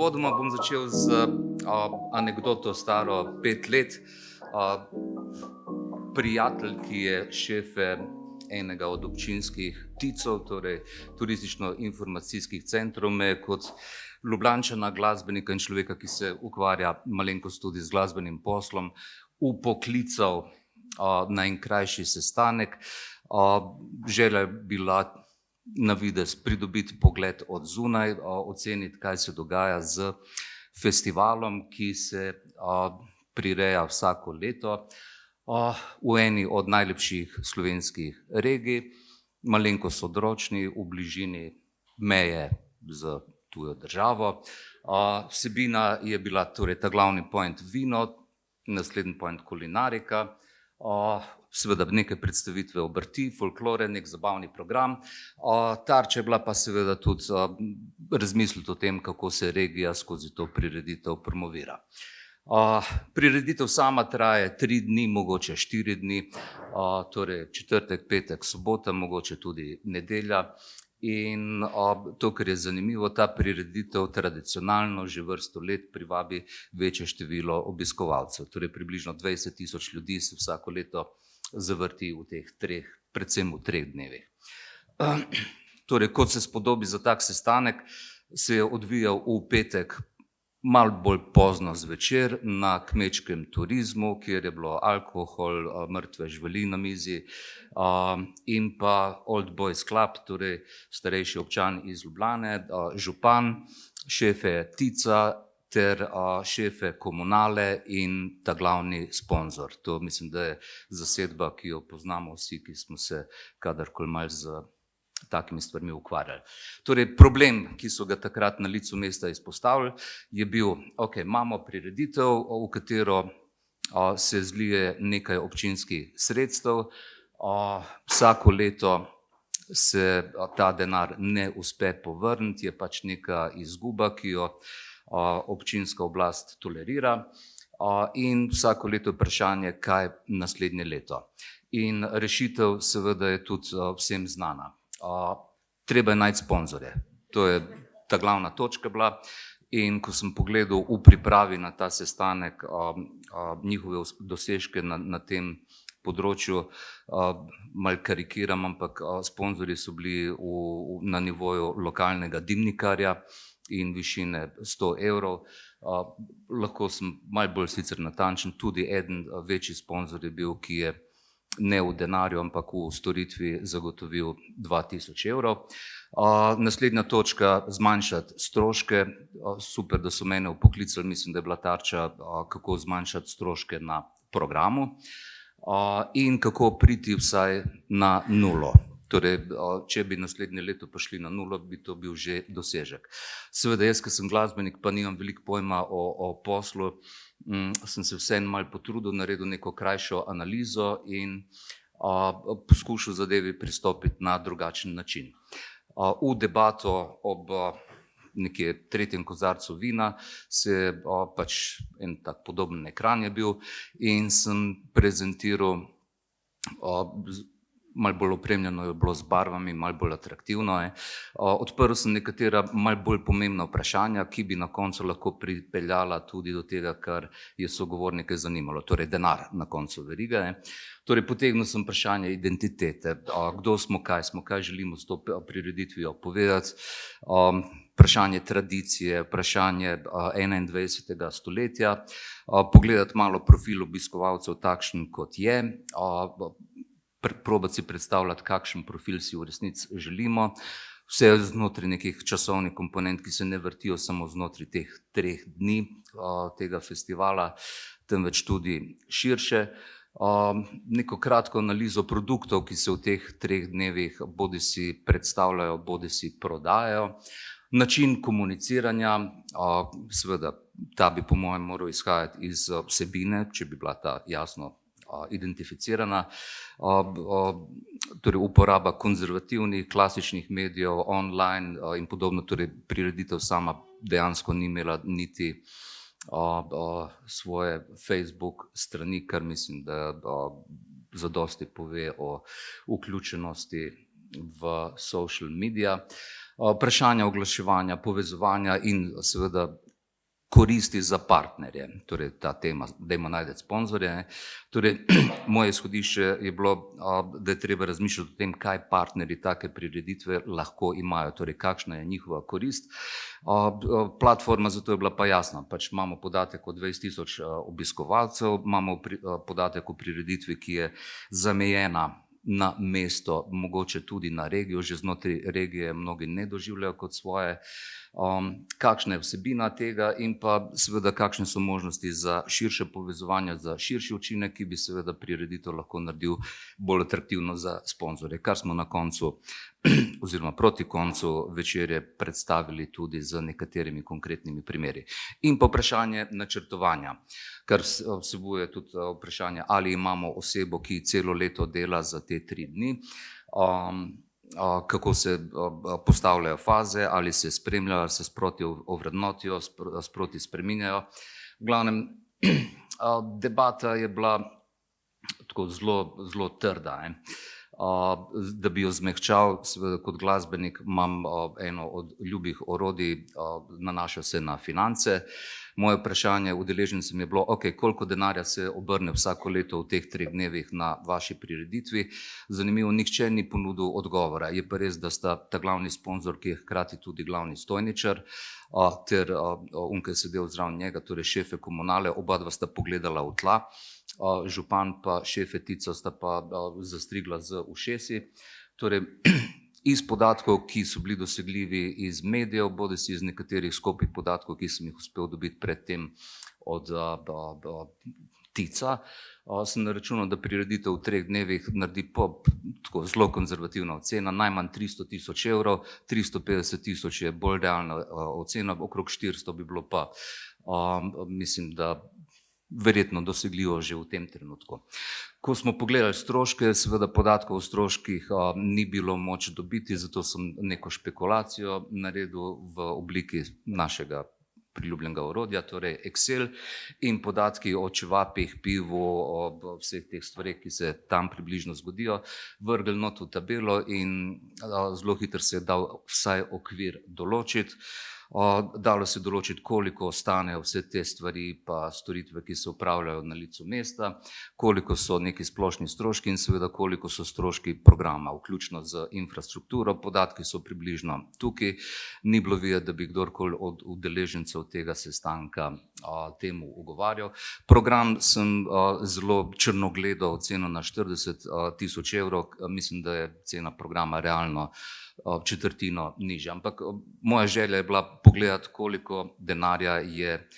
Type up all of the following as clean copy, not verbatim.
Uvodoma bom začel z anekdoto staro 5 let. Prijatelj, ki je šef enega od občinskih TIC-ov, torej turistično-informacijskih centrov, me kot Ljubljančana, glasbenika in človeka, ki se ukvarja malenkost tudi z glasbenim poslom, upoklical na en krajši sestanek. Želja je bila na videz pridobiti pogled od zunaj, oceniti, kaj se dogaja z festivalom, ki se prireja vsako leto v eni od najlepših slovenskih regij, malenkost odročni, v bližini meje z tujo državo. Vsebina je bila torej ta glavni point vino, naslednji point kulinarika, seveda neke predstavitve obrti, folklore, nek zabavni program. Tarča je bila pa seveda tudi razmisliti o tem, kako se regija skozi to prireditev promovira. Prireditev sama traja 3 dni, mogoče 4 dni, torej četrtek, petek, sobota, mogoče tudi nedelja. In to, kar je zanimivo, ta prireditev tradicionalno že vrsto let privabi večje število obiskovalcev. Torej približno 20.000 ljudi se vsako leto zavrti v teh 3, predvsem v 3 dnevih. Torej, kot se spodobi za tak sestanek, se je odvijal v petek malo bolj pozno zvečer na kmečkem turizmu, kjer je bilo alkohol, mrtve živali na mizi, in pa Old Boys Club, torej starejši občan iz Ljubljane, župan, šefe TIC-a ter šefe komunale in ta glavni sponzor. To mislim, da je zasedba, ki jo poznamo vsi, ki smo se kadarkoli malo z takimi stvarmi ukvarjali. Torej, problem, ki so ga takrat na licu mesta izpostavili, je bil, imamo prireditev, v katero se zlije nekaj občinskih sredstev, vsako leto se ta denar ne uspe povrniti, je pač neka izguba, ki jo občinska oblast tolerira, in vsako leto je vprašanje, kaj naslednje leto. In rešitev seveda je tudi vsem znana. Treba je najti sponzorje. To je ta glavna točka bila. In ko sem pogledal v pripravi na ta sestanek njihove dosežke na tem področju, malo karikiram, ampak sponzorji so bili na nivoju lokalnega dimnikarja in višine 100 evrov. Lahko sem malo bolj sicer natančen, tudi eden večji sponzor je bil, ki je ne v denarju, ampak v storitvi zagotovil 2000 evrov. Naslednja točka, zmanjšati stroške. Super, da so mene vpoklicali, mislim, da je bila tarča, kako zmanjšati stroške na programu in kako priti vsaj na nulo. Torej, če bi naslednje leto prišli na nulo, bi to bil že dosežek. Seveda, jaz, ker sem glasbenik, pa nimam veliko pojma o poslu, sem se vseeno malo potrudil, naredil neko krajšo analizo in poskušal zadevi pristopiti na drugačen način. V debato ob nekje 3. kozarcu vina se je pač en tak podoben ekran je bil in sem prezentiral, malo bolj opremljeno je bilo z barvami, malo bolj atraktivno je. Odprl sem nekatera malo bolj pomembna vprašanja, ki bi na koncu lahko pripeljala tudi do tega, kar je sogovornike zanimalo, torej denar na koncu verige. Torej, potegnil sem vprašanje identitete, kdo smo, kaj želimo s to prireditvijo povedati, vprašanje tradicije, vprašanje 21. stoletja, pogledati malo profil obiskovalcev takšen, kot je, probati si predstavljati, kakšen profil si v resnici želimo. Vse znotraj nekih časovnih komponent, ki se ne vrtijo samo znotraj teh 3 dni tega festivala, temveč tudi širše. Neko kratko analizo produktov, ki se v teh 3 dnevih bodisi predstavljajo, bodisi prodajajo. Način komuniciranja, seveda ta bi po mojem moral izhajati iz vsebine, če bi bila ta jasno identificirana, torej uporaba konzervativnih, klasičnih medijev, online in podobno, torej prireditev sama dejansko ni imela niti svoje Facebook strani, kar mislim, da zadosti pove o vključenosti v social media. Vprašanja oglaševanja, povezovanja in seveda koristi za partnerje, torej ta tema, dajmo najti sponzorje. Torej, moje izhodišče je bilo, da je treba razmišljati o tem, kaj partnerji take prireditve lahko imajo, torej kakšna je njihova korist. Platforma za to je bila pa jasna, pač imamo podatek o 20.000 obiskovalcev, imamo podatek o prireditvi, ki je zamejena na mesto, mogoče tudi na regijo, že znotraj regije mnogi ne doživljajo kot svoje. Kakšna je vsebina tega in pa seveda kakšne so možnosti za širše povezovanje, za širši učinek, ki bi seveda prireditev lahko naredil bolj atraktivno za sponzorje, kar smo na koncu oziroma proti koncu večerje predstavili tudi z nekaterimi konkretnimi primeri. In pa vprašanje načrtovanja, kar vsebuje tudi vprašanje, ali imamo osebo, ki celo leto dela za te 3 dni, kako se postavljajo faze, ali se spremljajo, ali se sproti ovrednotijo, sproti spreminjajo. V glavnem, debata je bila tako zelo trda. Da bi jo zmehčal, seveda kot glasbenik imam eno od ljubih orodij, nanaša se na finance. Moje vprašanje udeležencem je bilo, koliko denarja se obrne vsako leto v teh 3 dnevih na vaši prireditvi. Zanimivo, nihče ni ponudil odgovora. Je pa res, da sta ta glavni sponzor, ki je hkrati tudi glavni stojničar, ter ki je sedel zraven njega, torej šefe komunale, oba dva sta pogledala v tla. Župan pa šefe Tica sta pa zastrigla z ušesi. Torej, iz podatkov, ki so bili dosegljivi iz medijev, bodisi iz nekaterih skupih podatkov, ki sem jih uspel dobiti predtem od Tica, sem naračunal, da prireditev v 3 dnevih naredi tako zelo konzervativna ocena, najmanj 300.000 evrov, 350.000 je bolj realna ocena, okrog 400 bi bilo pa, mislim, da verjetno dosegljivo že v tem trenutku. Ko smo pogledali stroške, seveda podatkov o stroških ni bilo moč dobiti, zato sem neko špekulacijo naredil v obliki našega priljubljenega orodja, torej Excel, in podatki o čevapih, pivu, o vseh teh stvareh, ki se tam približno zgodijo, vrgli not v tabelo in zelo hitro se je dal vsaj okvir določiti. Dalo se določiti, koliko stanejo vse te stvari pa storitve, ki se upravljajo na licu mesta, koliko so neki splošni stroški in seveda koliko so stroški programa, vključno z infrastrukturo. Podatki so približno tukaj. Ni bilo videti, da bi kdorkoli od udeležencev tega sestanka temu ugovarjal. Program sem zelo črnogledo ocenil na 40.000 evrov. Mislim, da je cena programa realno četrtino nižja. Ampak moja želja je bila pogledati, koliko denarja je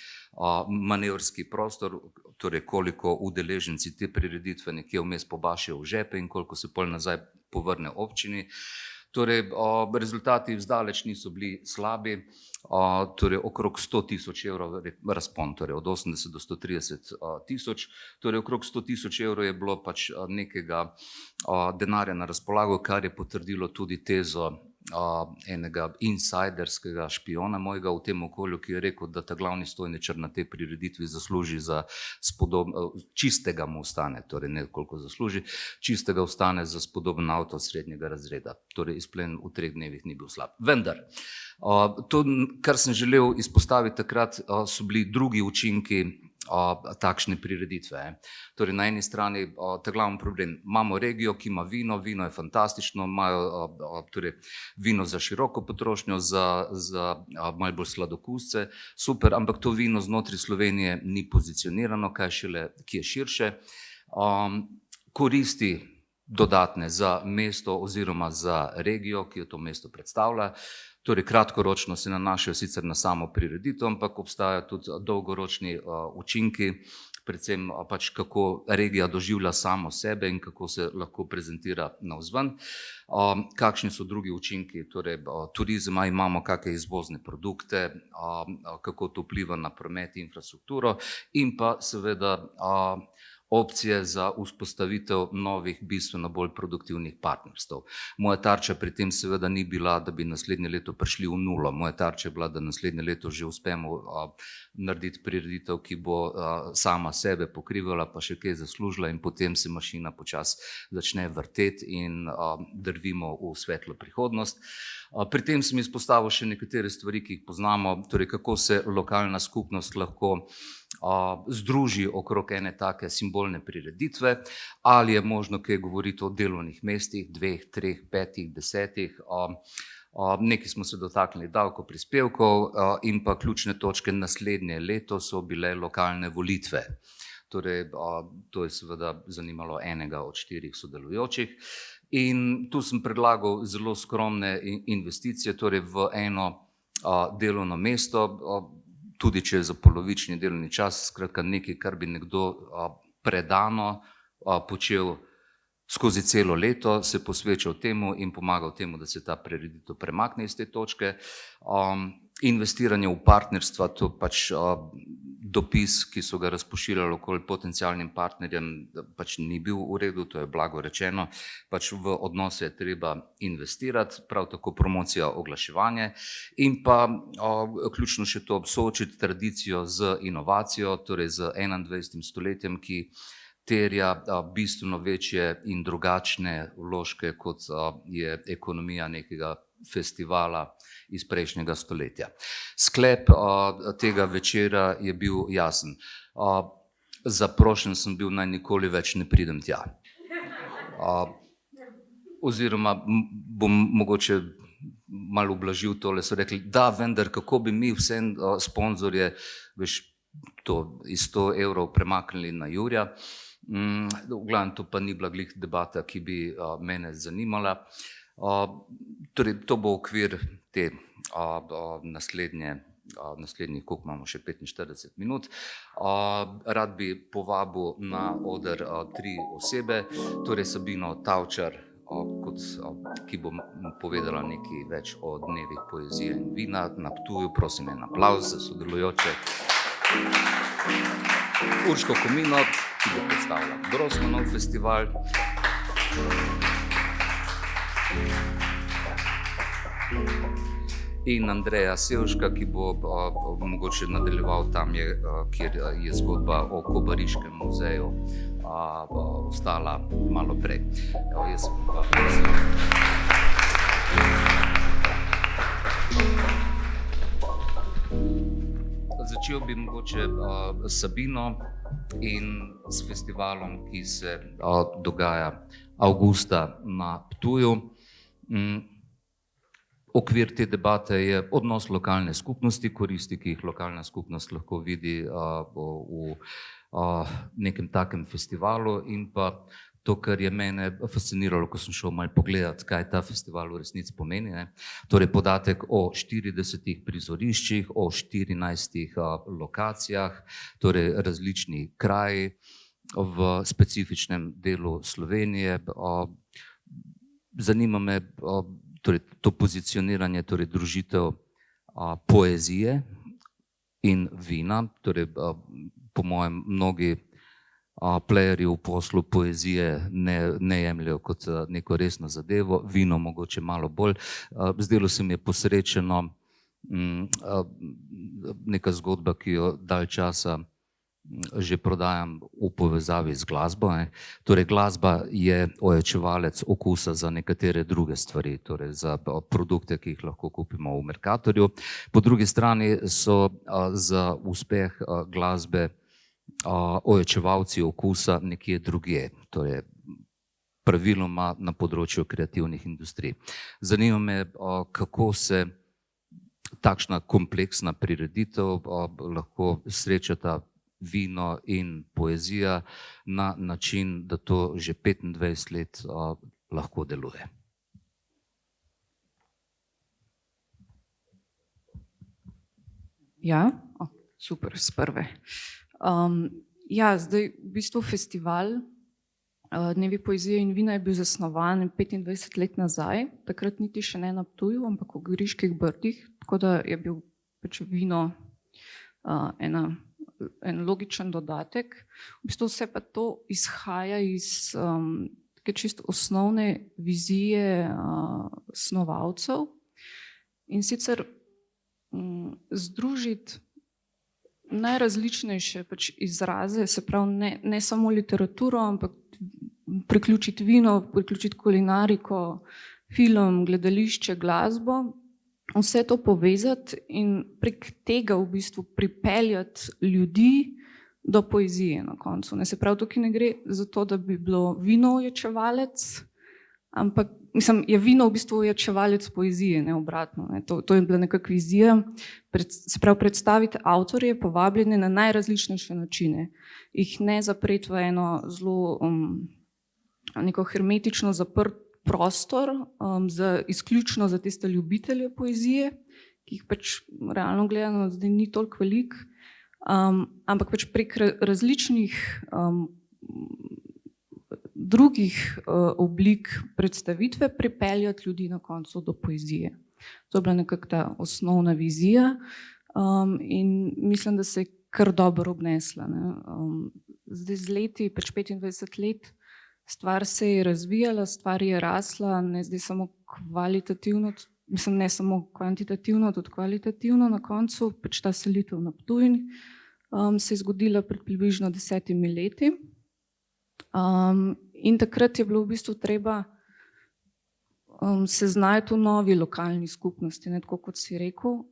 manevrski prostor, torej koliko udeleženci te prireditve nekje vmes pobašijo v žepe in koliko se pol nazaj povrne občini. Torej, rezultati zdaleč niso bili slabi, torej okrog 100.000 evrov razpon, torej od 80 do 130.000, torej okrog 100.000 evrov je bilo pač nekega denarja na razpolago, kar je potrdilo tudi tezo enega insiderskega špijona mojega v tem okolju, ki je rekel, da ta glavni stojničar na tej prireditvi zasluži za čistega mu ostane, torej ne koliko zasluži, čistega ostane za spodoben avto srednjega razreda. Torej izplen v 3 dnevih ni bil slab. Vendar, to, kar sem želel izpostaviti takrat, so bili drugi učinki takšne prireditve. Torej, na eni strani ta glavni problem. Imamo regijo, ki ima vino, vino je fantastično, imajo torej vino za široko potrošnjo, za malo bolj sladokusce, super, ampak to vino znotraj Slovenije ni pozicionirano, kaj šele, ki je širše. Koristi dodatne za mesto oziroma za regijo, ki jo to mesto predstavlja. Torej, kratkoročno se nanašajo sicer na samo prireditev, ampak obstajajo tudi dolgoročni učinki, predvsem pač kako regija doživlja samo sebe in kako se lahko prezentira navzven. Kakšni so drugi učinki, torej turizem, imamo kakšne izvozne produkte, kako to vpliva na promet in infrastrukturo in pa seveda opcije za vzpostavitev novih, bistveno bolj produktivnih partnerstv. Moja tarča pri tem seveda ni bila, da bi naslednje leto prišli v nulo. Moja tarča je bila, da naslednje leto že uspemo narediti prireditev, ki bo sama sebe pokrivala, pa še kaj zaslužila in potem se mašina počasi začne vrteti in drvimo v svetlo prihodnost. Pri tem sem izpostavil še nekatere stvari, ki jih poznamo, torej kako se lokalna skupnost lahko združi okrog ene take simbolne prireditve, ali je možno kaj govoriti o delovnih mestih, 2, 3, 5, 10. Nekaj smo se dotaknili davkoprispevkov in pa ključne točke naslednje leto so bile lokalne volitve. Torej, to je seveda zanimalo enega od 4 sodelujočih. In tu sem predlagal zelo skromne investicije, torej v eno delovno mesto, tudi če je za polovični delovni čas, skratka nekaj, kar bi nekdo predano počel skozi celo leto, se posvečal temu in pomagal temu, da se ta prireditev premakne iz te točke. Investiranje v partnerstva, to pač dopis, ki so ga razpošiljali okoli potencialnim partnerjem, pač ni bil v redu, to je blago rečeno, pač v odnose je treba investirati, prav tako promocija, oglaševanje in pa ključno še to, soočiti tradicijo z inovacijo, torej z 21. stoletjem, ki terja bistveno večje in drugačne vložke, kot je ekonomija nekega festivala iz prejšnjega stoletja. Sklep tega večera je bil jasen. Zaprošen sem bil, naj nikoli več ne pridem tja. Oziroma bom mogoče malo ublažil tole, so rekli, da vendar, kako bi mi vse sponzorje, veš, to iz 100 evrov premaknili na jurja. V glavnem to pa ni bila glih debata, ki bi mene zanimala. Torej, to bo okvir te naslednjih, koliko imamo še 45 minut. Rad bi povabil na oder 3 osebe, torej Sabino Tavčar, ki bo povedala nekaj več o dnevih poezije in vina na Ptuju. Prosim en aplavz za sodelujoče. Urško Komino, ki bo predstavila Grossmanov festival. In Andreja Sevška, ki bo mogoče nadaljeval tam, kjer je zgodba o Kobariškem muzeju ostala malo prej. Jaz sem pa začel bi mogoče s Sabino in s festivalom, ki se dogaja avgusta na Ptuju. Okvir te debate je odnos lokalne skupnosti, koristi, ki jih lokalna skupnost lahko vidi v nekem takem festivalu, in pa to, kar je mene fasciniralo, ko sem šel malo pogledati, kaj ta festival v resnici pomeni. Torej podatek o 40 prizoriščih, o 14 lokacijah, torej različni kraji v specifičnem delu Slovenije. Zanima me torej to pozicioniranje, torej družitev poezije in vina. Torej, po mojem, mnogi playerji v poslu poezije ne jemljajo kot neko resno zadevo, vino mogoče malo bolj. Zdelo se mi je posrečeno neka zgodba, ki jo dalj časa že prodajam v povezavi z glasbo. Torej, glasba je ojačevalec okusa za nekatere druge stvari, torej za produkte, ki jih lahko kupimo v Mercatorju. Po drugi strani so za uspeh glasbe ojačevalci okusa nekje drugje, torej praviloma na področju kreativnih industrij. Zanima me, kako se takšna kompleksna prireditev lahko srečata vino in poezija na način, da to že 25 let lahko deluje. Ja, super, s prve. Ja, zdaj v bistvu festival Dnevi poezije in vina je bil zasnovan 25 let nazaj, takrat niti še ne na Ptuju, ampak v Goriških brdih, tako da je bil pač vino ena en logičen dodatek. V bistvu vse pa to izhaja iz take čisto osnovne vizije snovalcev in sicer združiti najrazličnejše pač izraze, se pravi ne samo literaturo, ampak priključiti vino, priključiti kulinariko, film, gledališče, glasbo, vse to povezati in prek tega v bistvu pripeljati ljudi do poezije na koncu. Se pravi, tukaj ne gre za to, da bi bilo vino ojačevalec, ampak je vino v bistvu ojačevalec poezije, ne obratno. Ne. To je bila nekakva vizija, se pravi predstaviti avtorje povabljene na najrazličnejše načine, jih ne zapreti v eno zelo neko hermetično zaprt prostor izključno za tiste ljubitelje poezije, ki jih pač realno gledano zdaj ni toliko veliko, ampak pač prek različnih drugih oblik predstavitve pripeljati ljudi na koncu do poezije. To je bila nekako ta osnovna vizija in mislim, da se je kar dobro obnesla. Ne. Zdaj z leti, pač 25 let, stvar se je razvijala, stvar je rasla, ne zdaj samo kvalitativno, mislim ne samo kvantitativno, tudi kvalitativno na koncu, pač ta selitev na Ptuj se je zgodila pred približno 10 leti. In takrat je bilo v bistvu treba se znajti v novi lokalni skupnosti, ne, tako kot si rekel.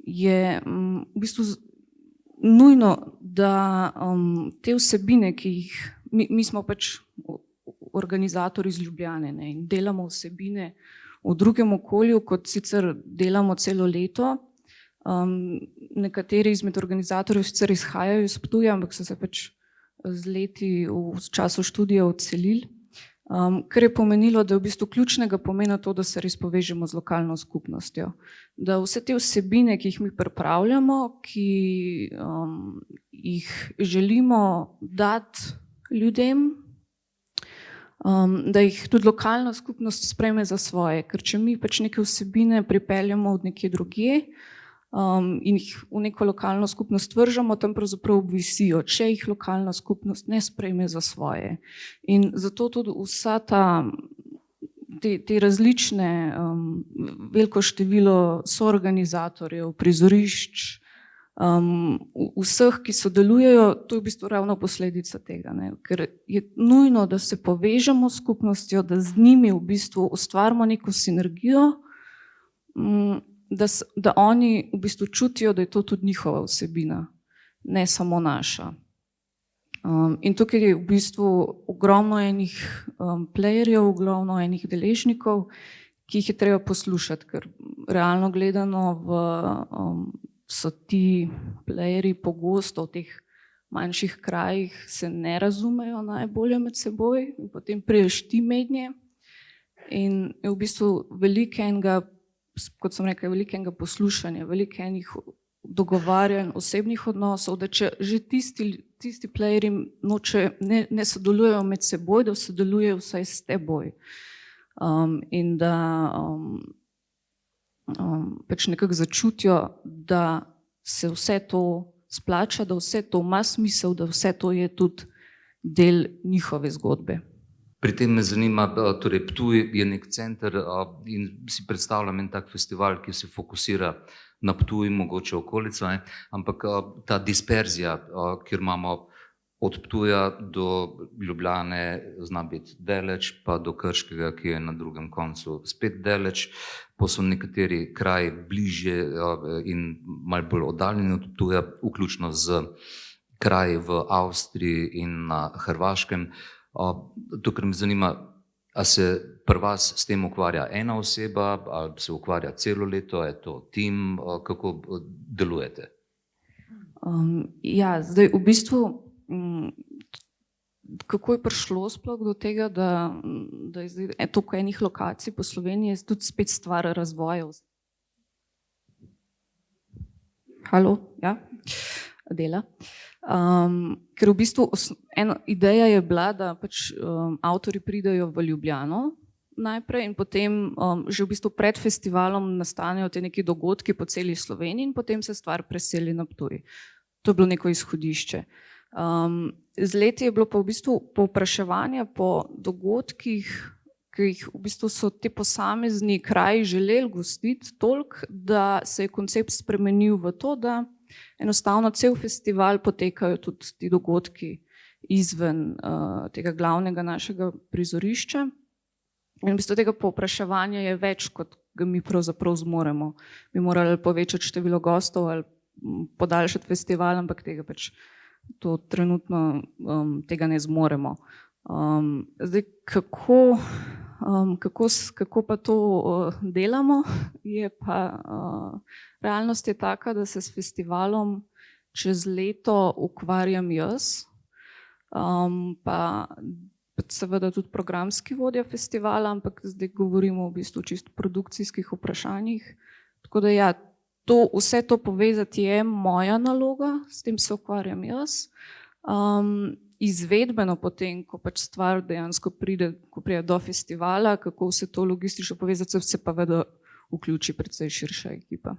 Je v bistvu nujno, da te vsebine, ki jih, mi smo pač organizatorji iz Ljubljane, ne, in delamo vsebine v drugem okolju, kot sicer delamo celo leto. Nekateri izmed organizatorjev sicer izhajajo iz Ptuja, ampak so se pač z leti v času študija odselili, kar je pomenilo, da je v bistvu ključnega pomena to, da se res povežemo z lokalno skupnostjo. Da vse te vsebine, ki jih mi pripravljamo, ki jih želimo dati ljudem, da jih tudi lokalna skupnost sprejme za svoje, ker če mi pač neke vsebine pripeljamo od nekje drugje, in jih v neko lokalno skupnost vržemo, tam pravzaprav obvisijo, če jih lokalna skupnost ne sprejme za svoje. In zato tudi vsa te različne, veliko število soorganizatorjev, prizorišč, vseh, ki sodelujejo, to je v bistvu ravno posledica tega, ne? Ker je nujno, da se povežemo s skupnostjo, da z njimi v bistvu ustvarimo neko sinergijo, da oni v bistvu čutijo, da je to tudi njihova vsebina, ne samo naša. In tukaj je v bistvu ogromno enih playerjev, ogromno enih deležnikov, ki jih je treba poslušati, ker realno gledano so ti playerji pogosto v teh manjših krajih se ne razumejo najbolje med seboj in potem priješ ti mednje in je v bistvu veliko enega, kot sem rekel, veliko enega poslušanja, veliko enih dogovarjanj, osebnih odnosov, da če že tisti playerji ne sodelujejo med seboj, da sodelujejo vsaj s teboj. In da pač nekako začutijo, da se vse to splača, da vse to ima smisel, da vse to je tudi del njihove zgodbe. Pri tem me zanima, torej Ptuj je nek center in si predstavljam en tak festival, ki se fokusira na Ptuj, mogoče okolico, ampak ta disperzija, kjer imamo od Ptuja do Ljubljane, zna biti daleč, pa do Krškega, ki je na drugem koncu spet daleč, pa so nekateri kraji bližje in malo bolj oddaljeni od Ptuja, vključno z kraji v Avstriji in na Hrvaškem. To, kar me zanima, a se pri vas s tem ukvarja ena oseba, ali se ukvarja celo leto, je to tim, kako delujete? Ja, zdaj v bistvu, kako je prišlo sploh do tega, da je zdaj toliko enih lokacij po Sloveniji, je tudi spet stvar razvoja. Halo, ja, dela. Ker v bistvu ena ideja je bila, da pač avtorji pridejo v Ljubljano najprej in potem že v bistvu pred festivalom nastanejo te neki dogodki po celi Sloveniji in potem se stvar preseli na Ptuj. To je bilo neko izhodišče. Z leti je bilo pa v bistvu povpraševanje po dogodkih, ki jih v bistvu so ti posamezni kraji želeli gostiti toliko, da se je koncept spremenil v to, da enostavno cel festival potekajo tudi ti dogodki izven tega glavnega našega prizorišča. In v bistvu tega povpraševanja je več, kot ga mi pravzaprav zmoremo. Bi morali povečati število gostov ali podaljšati festival, ampak tega pač to trenutno tega ne zmoremo. Zdaj, kako pa to delamo, je pa realnost je taka, da se s festivalom čez leto ukvarjam jaz, pa seveda tudi programski vodja festivala, ampak zdaj govorimo v bistvu čisto o produkcijskih vprašanjih. Tako da ja, vse to povezati je moja naloga, s tem se ukvarjam jaz. Izvedbeno potem, ko pač stvar dejansko pride do festivala, kako vse to logistično povezati, se pa vedno vključi precej širša ekipa.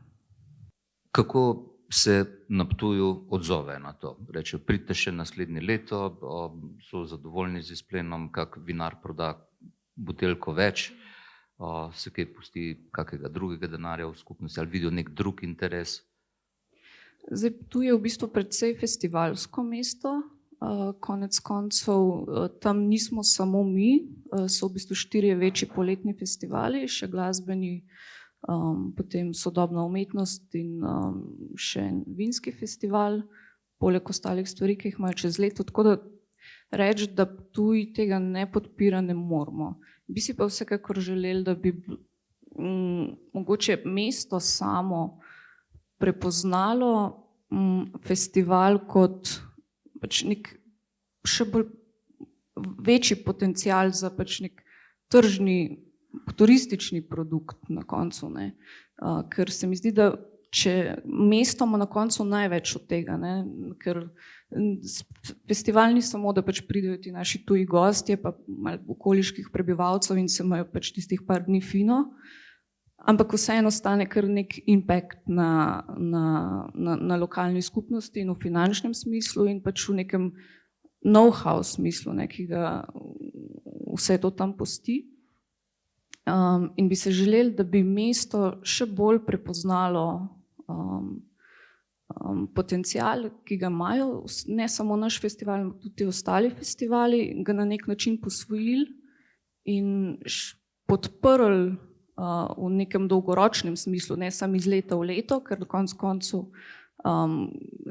Kako se na Ptuju odzove na to? Reče, pridite še naslednje leto, so zadovoljni z izplenom, kak vinar proda buteljko več, se kaj pusti kakega drugega denarja v skupnosti ali vidijo nek drug interes? Zdaj, Ptuj je v bistvu precej festivalsko mesto, konec koncev tam nismo samo mi, so v bistvu 4 večji poletni festivali, še glasbeni, potem sodobna umetnost in še en vinski festival, poleg ostalih stvari, ki jih imajo čez leto, tako da reči, da Ptuj tega ne podpira, ne moramo. Bi si pa vsekakor želeli, da bi mogoče mesto samo prepoznalo festival kot pač nek še bolj večji potencial za pač nek tržni, turistični produkt na koncu, ne. Ker se mi zdi, da če mesto ima na koncu največ od tega, ne, ker festival ni samo, da pač pridejo ti naši tuji gostje, pa malo okoliških prebivalcev in se imajo pač tistih par dni fino, ampak vseeno stane kar nek impact na lokalni skupnosti in v finančnem smislu in pač v nekem know-how smislu, ne, ki ga vse to tam pusti. In bi se želeli, da bi mesto še bolj prepoznalo potencial, ki ga imajo, ne samo naš festival, ampak tudi ostali festivali, ga na nek način posvojili in podprli v nekem dolgoročnem smislu, ne samo iz leta v leto, ker do koncu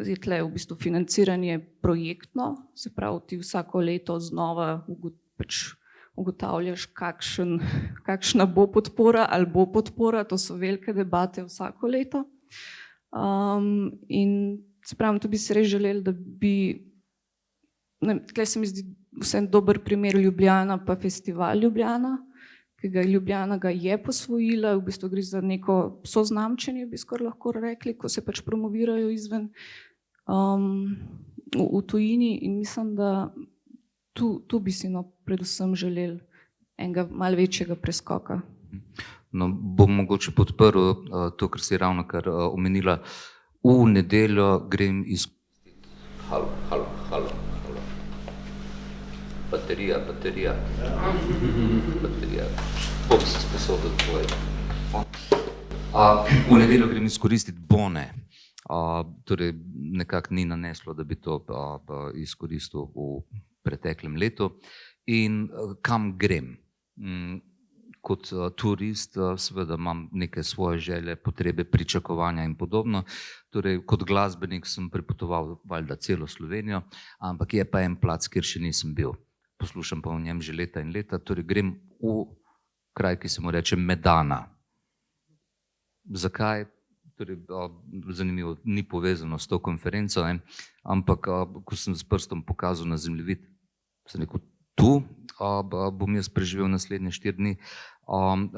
je tle v bistvu financiranje projektno, se pravi, ti vsako leto znova pač ugotavljaš, kakšna bo podpora ali bo podpora, to so velike debate vsako leto. In se pravi, tu bi se res želeli, da bi, tukaj se mi zdi vsem dober primer Ljubljana pa festival Ljubljana, ki ga Ljubljana ga je posvojila, v bistvu gre za neko soznamčenje, bi skoraj lahko rekli, ko se pač promovirajo izven v tujini in mislim, da tu bi si predvsem želeli enega malo večjega preskoka. No, bom mogoče podprl to, kar si ravnokar omenila. V nedeljo grem izkoristiti. Halo. Baterija. Bom se sposodil tvoj fon. V nedeljo grem izkoristiti bone. Torej, nekako ni naneslo, da bi to izkoristil v preteklem letu. In kam grem? Kot turist seveda imam neke svoje želje, potrebe, pričakovanja in podobno. Torej, kot glasbenik sem prepotoval valjda celo Slovenijo, ampak je pa en plac, kjer še nisem bil. Poslušam pa o njem že leta in leta. Torej, grem v kraj, ki se mu reče Medana. Zakaj? Torej, zanimivo, ni povezano s to konferenco, ne? Ampak ko sem s prstom pokazal na zemljevid, sem rekel, tu bom jaz preživel naslednje 4 dni.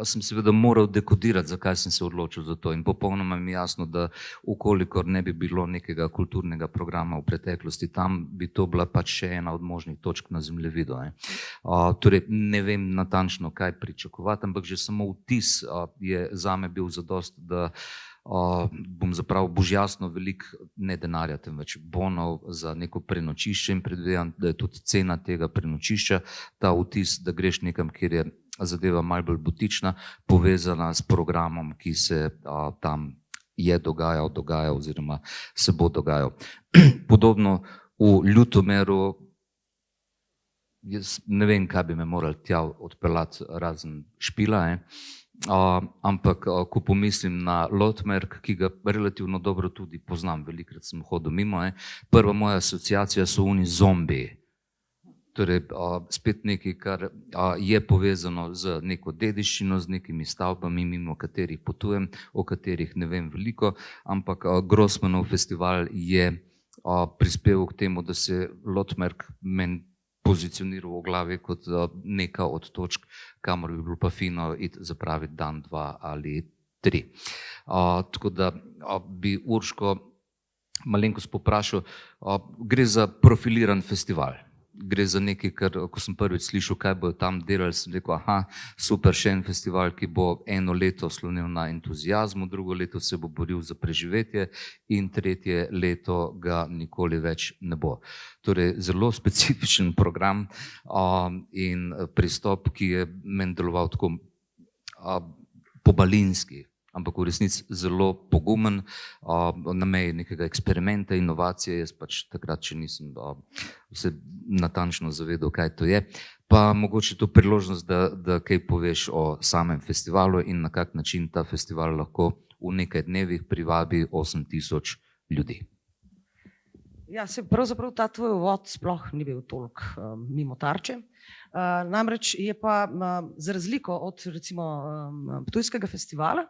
Sem seveda moral dekodirati, zakaj sem se odločil za to, in popolnoma mi je jasno, da ukolikor ne bi bilo nekega kulturnega programa v preteklosti tam, bi to bila pač še ena od možnih točk na zemljevidu. Torej, ne vem natančno, kaj pričakovati, ampak že samo vtis je zame bil zadost, da bom zapravil božjasno veliko ne denarja, temveč bonov za neko prenočišče, in predvidevam, da je tudi cena tega prenočišča, ta vtis, da greš nekam, kjer je zadeva malo bolj butična, povezana s programom, ki se tam je dogajal oziroma se bo dogajal. Podobno v Ljutomeru, jaz ne vem, kaj bi me morali tja odpeljati razen špila, ampak ko pomislim na Lotmerk, ki ga relativno dobro tudi poznam, velikokrat sem hodil mimo, prva moja asociacija so oni zombiji. Torej, spet nekaj, kar je povezano z neko dediščino, z nekimi stavbami, mimo katerih potujem, o katerih ne vem veliko, ampak Grossmanov festival je prispeval k temu, da se Lotmerk meni pozicioniral v glavi kot neka od točk, kamor bi bilo pa fino iti zapraviti dan, 2 ali 3. Tako da bi Urško malenkost poprašal, gre za profiliran festival. Gre za nekaj, kar, ko sem prvič slišal, kaj bojo tam delali, sem rekel, super, še en festival, ki bo eno leto slonil na entuziazmu, drugo leto se bo boril za preživetje in tretje leto ga nikoli več ne bo. Torej, zelo specifičen program in pristop, ki je meni deloval tako pobalinski, ampak v resnici zelo pogumen, na meji nekega eksperimenta, inovacije. Jaz pač takrat še nisem se natančno zavedal, kaj to je. Pa mogoče to priložnost, da kaj poveš o samem festivalu in na kak način ta festival lahko v nekaj dnevih privabi 8000 ljudi. Ja, pravzaprav ta tvoj uvod sploh ni bil toliko mimo Tarče. Namreč je pa za razliko od recimo Ptujskega festivala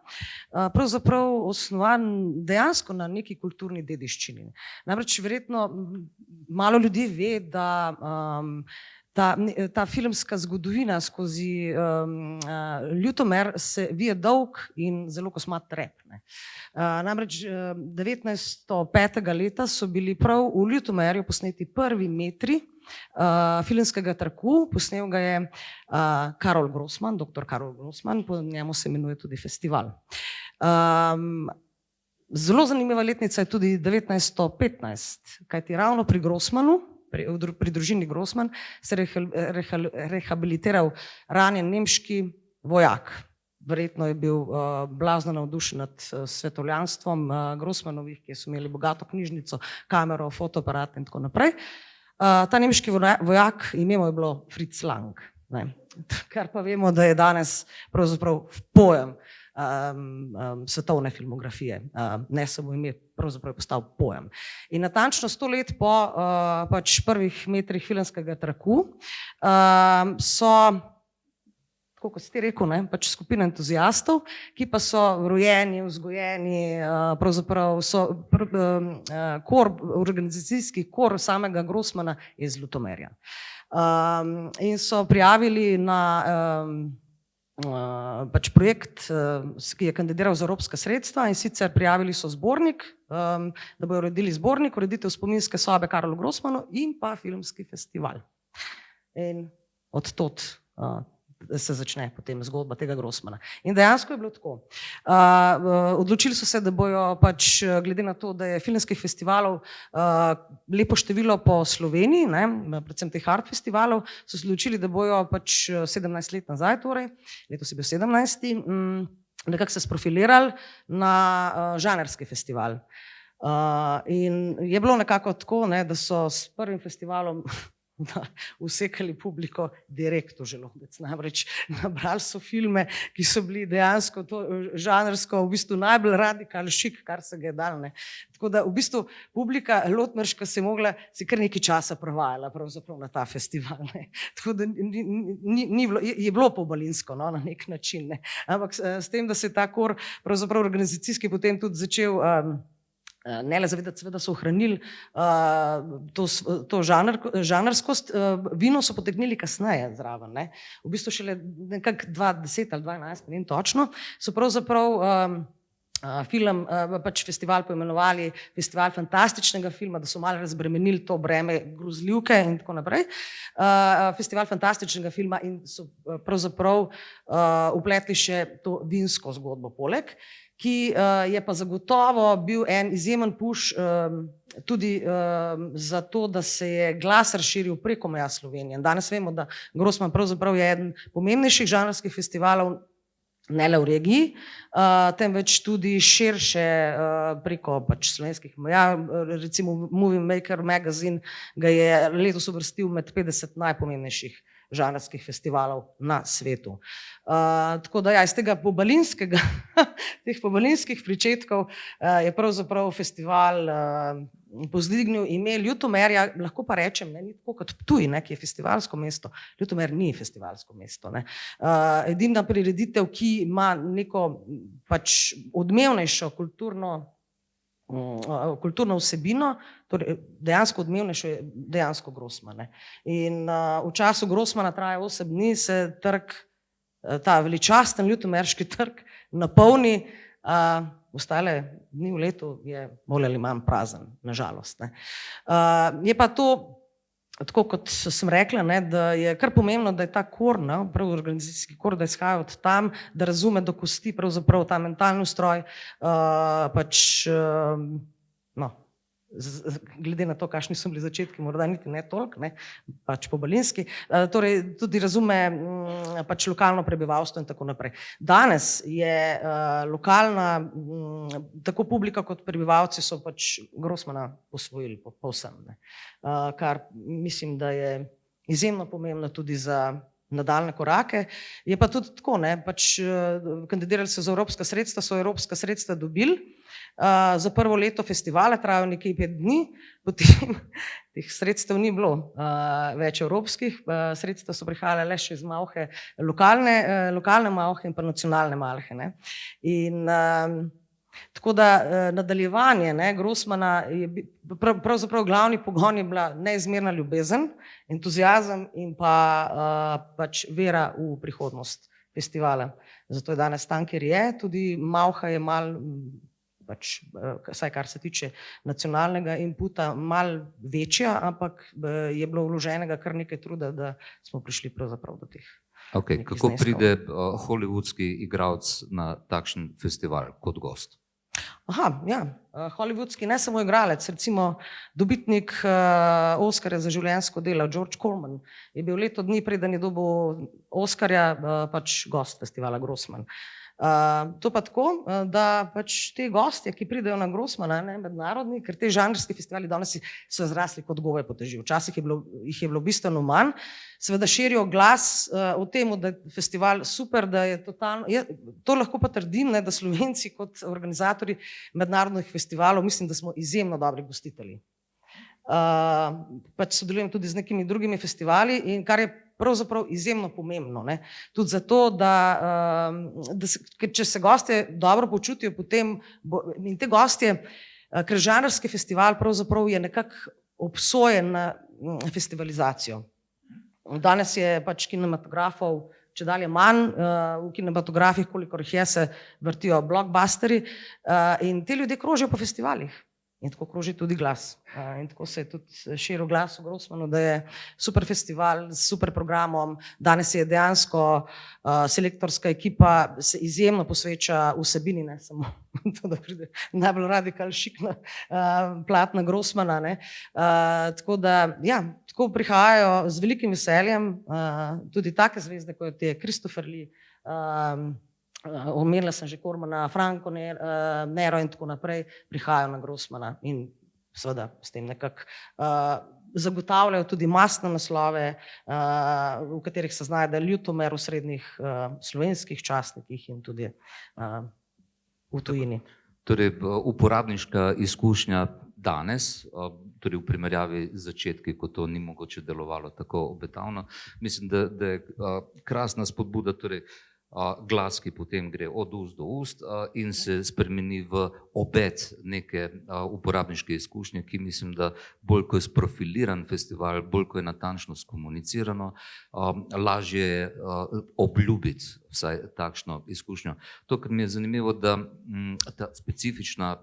pravzaprav osnovan dejansko na neki kulturni dediščini. Namreč verjetno malo ljudi ve, da ta filmska zgodovina skozi Ljutomer se vije dolg in zelo kosmat rep. Namreč 1905. leta so bili prav v Ljutomerju posneti prvi metri filmskega traku. Posnel ga je Karol Grossman, dr. Karol Grossman, po njemu se imenuje tudi festival. Zelo zanimiva letnica je tudi 1915, kajti ravno pri Grossmanu, pri družini Grossman, se je rehabilitiral ranjen nemški vojak. Verjetno je bil blazno navdušen nad svetovljanstvom Grossmanovih, ki so imeli bogato knjižnico, kamero, fotoaparat in tako naprej. Ta nemški vojak, ime mu je bilo Fritz Lang, kar pa vemo, da je danes pravzaprav pojem svetovne filmografije, ne samo ime, pravzaprav je postal pojem. In natančno 100 let po pač prvih metrih filmskega traku so, kot si ti rekel, pač skupina entuziastov, ki pa so rojeni, vzgojeni, pravzaprav so organizacijski kor samega Grossmana iz Ljutomerja. In so prijavili na pač projekt, ki je kandidiral za evropska sredstva, in sicer prijavili so zbornik, da bojo uredili zbornik, ureditev spominske sobe Karolu Grossmanu in pa filmski festival. In od tod se začne potem zgodba tega Grossmana. In dejansko je bilo tako. Odločili so se, da bojo pač glede na to, da je filmskih festivalov lepo število po Sloveniji, predvsem teh art festivalov, so se odločili, da bojo pač 17 let nazaj, torej, letos je bil 17, nekako se sprofilirali na žanrski festival. In je bilo nekako tako, da so s prvim festivalom usekali publiko direkt v želodec. Namreč nabrali so filme, ki so bili dejansko to žanrsko v bistvu najbolj radikal šik, kar se ga je dalo. Tako da v bistvu publika lotmerška se je mogla, si kar nekaj časa prevajala pravzaprav na ta festival. Tako da je bilo pobalinsko na nek način. Ampak s tem, da se je ta kor pravzaprav organizacijski potem tudi začel ne le zavedati, seveda so ohranili to žanrskost, vino so potegnili kasneje zraven. Ne. V bistvu šele nekako 2010 ali 2012, ne vem točno, so pravzaprav film, pač festival poimenovali Festival fantastičnega filma, da so malo razbremenili to breme grozljivke in tako naprej. Festival fantastičnega filma in so pravzaprav vpletli še to vinsko zgodbo poleg, ki je pa zagotovo bil en izjemen push tudi za to, da se je glas razširil preko meja Slovenije. Danes vemo, da Grossman pravzaprav je eden pomembnejših žanrskih festivalov, ne le v regiji, temveč tudi širše preko pač slovenskih meja. Recimo Movie Maker Magazine ga je letos uvrstil med 50 najpomembnejših žanrskih festivalov na svetu. Tako da ja, iz tega teh pobalinskih pričetkov je pravzaprav festival povzdignil ime Ljutomerja, lahko pa rečem, ne, ni tako kot Ptuj, ne, ki je festivalsko mesto. Ljutomer ni festivalsko mesto. Ne. Edina prireditev, ki ima neko pač odmevnejšo kulturno vsebino, torej dejansko odmevnejšo je dejansko Grossman. In v času Grossmana traja 8 dni, se trg, ta veličasten ljutomerški trg napolni, ostale dni v letu je bolj ali manj prazen, nažalost. Je pa to, tako kot sem rekla, ne, da je kar pomembno, da je ta kor, prav organizacijski kor, da izhaja od tam, da razume do kosti pravzaprav ta mentalni ustroj, pač, no, glede na to, kakšni so bili začetki, morda niti ne toliko, ne, pač pobalinski, torej tudi razume pač lokalno prebivalstvo in tako naprej. Danes je lokalna, tako publika kot prebivalci so pač Grossmana posvojili povsem, ne, kar mislim, da je izjemno pomembno tudi za nadaljne korake. Je pa tudi tako, ne, pač kandidirali so za evropska sredstva, so evropska sredstva dobili, za prvo leto festivala, trajajo nekaj 5 dni, potem teh sredstev ni bilo več evropskih, sredstva so prihajale le še iz malhe, lokalne malhe in pa nacionalne malhe. Ne. In tako da nadaljevanje, ne, Grossmana je pravzaprav glavni pogon je bila neizmerna ljubezen, entuziazem in pa pač vera v prihodnost festivala. Zato je danes tam, kjer je, tudi malha je malo, pač, vsaj kar se tiče nacionalnega inputa, malo večja, ampak je bilo vloženega kar nekaj truda, da smo prišli pravzaprav do teh. Okay, kako pride hollywoodski igralec na takšen festival kot gost? Aha, ja, hollywoodski ne samo igralec, recimo dobitnik Oskarja za življenjsko delo, George Corman, je bil leto dni preden je dobil Oskarja pač gost festivala Grossman. To pa tako, da pač te gostje, ki pridejo na Grossmana, ne, mednarodni, ker te žanrski festivali danes so zrasli kot goveje po teži. Včasih jih je bilo bistveno manj, seveda širijo glas o tem, da je festival super, da je totalno, to lahko pa trdim, ne, da Slovenci kot organizatorji mednarodnih festivalov, mislim, da smo izjemno dobri gostitelji. Pač sodelujem tudi z nekimi drugimi festivali in kar je pravzaprav izjemno pomembno, ne. Tudi zato, ker če se gostje dobro počutijo, potem in te gostje, ker žanrski festival pravzaprav je nekako obsojen na festivalizacijo. Danes je pač kinematografov čedalje manj, v kinematografih, kolikor jih je, se vrtijo blockbusteri in ti ljudje krožijo po festivalih. In tako kroži tudi glas. In tako se je tudi širil glas v Grossmanu, da je super festival s super programom. Danes je dejansko selektorska ekipa se izjemno posveča vsebini, ne samo to, da pride najbolj radikal šikna platna Grossmana. Ne. Tako da, ja, tako prihajajo z velikim veseljem tudi take zvezde, kot je Christopher Lee, omenila sem že Cormana, Franco Nero in tako naprej, prihajajo na Grossmana in seveda s tem nekako zagotavljajo tudi mastne naslove, v katerih se znajde Ljutomer v srednjih slovenskih časnikih in tudi v tujini. Torej, uporabniška izkušnja danes, torej v primerjavi z začetki, ko to ni mogoče delovalo tako obetavno, mislim, da je krasna spodbuda, torej glas, ki potem gre od ust do ust in se spremeni v obet neke uporabniške izkušnje, ki mislim, da bolj ko je sprofiliran festival, bolj ko je natančno skomunicirano, lažje je obljubiti vsaj takšno izkušnjo. To, kar mi je zanimivo, da ta specifična,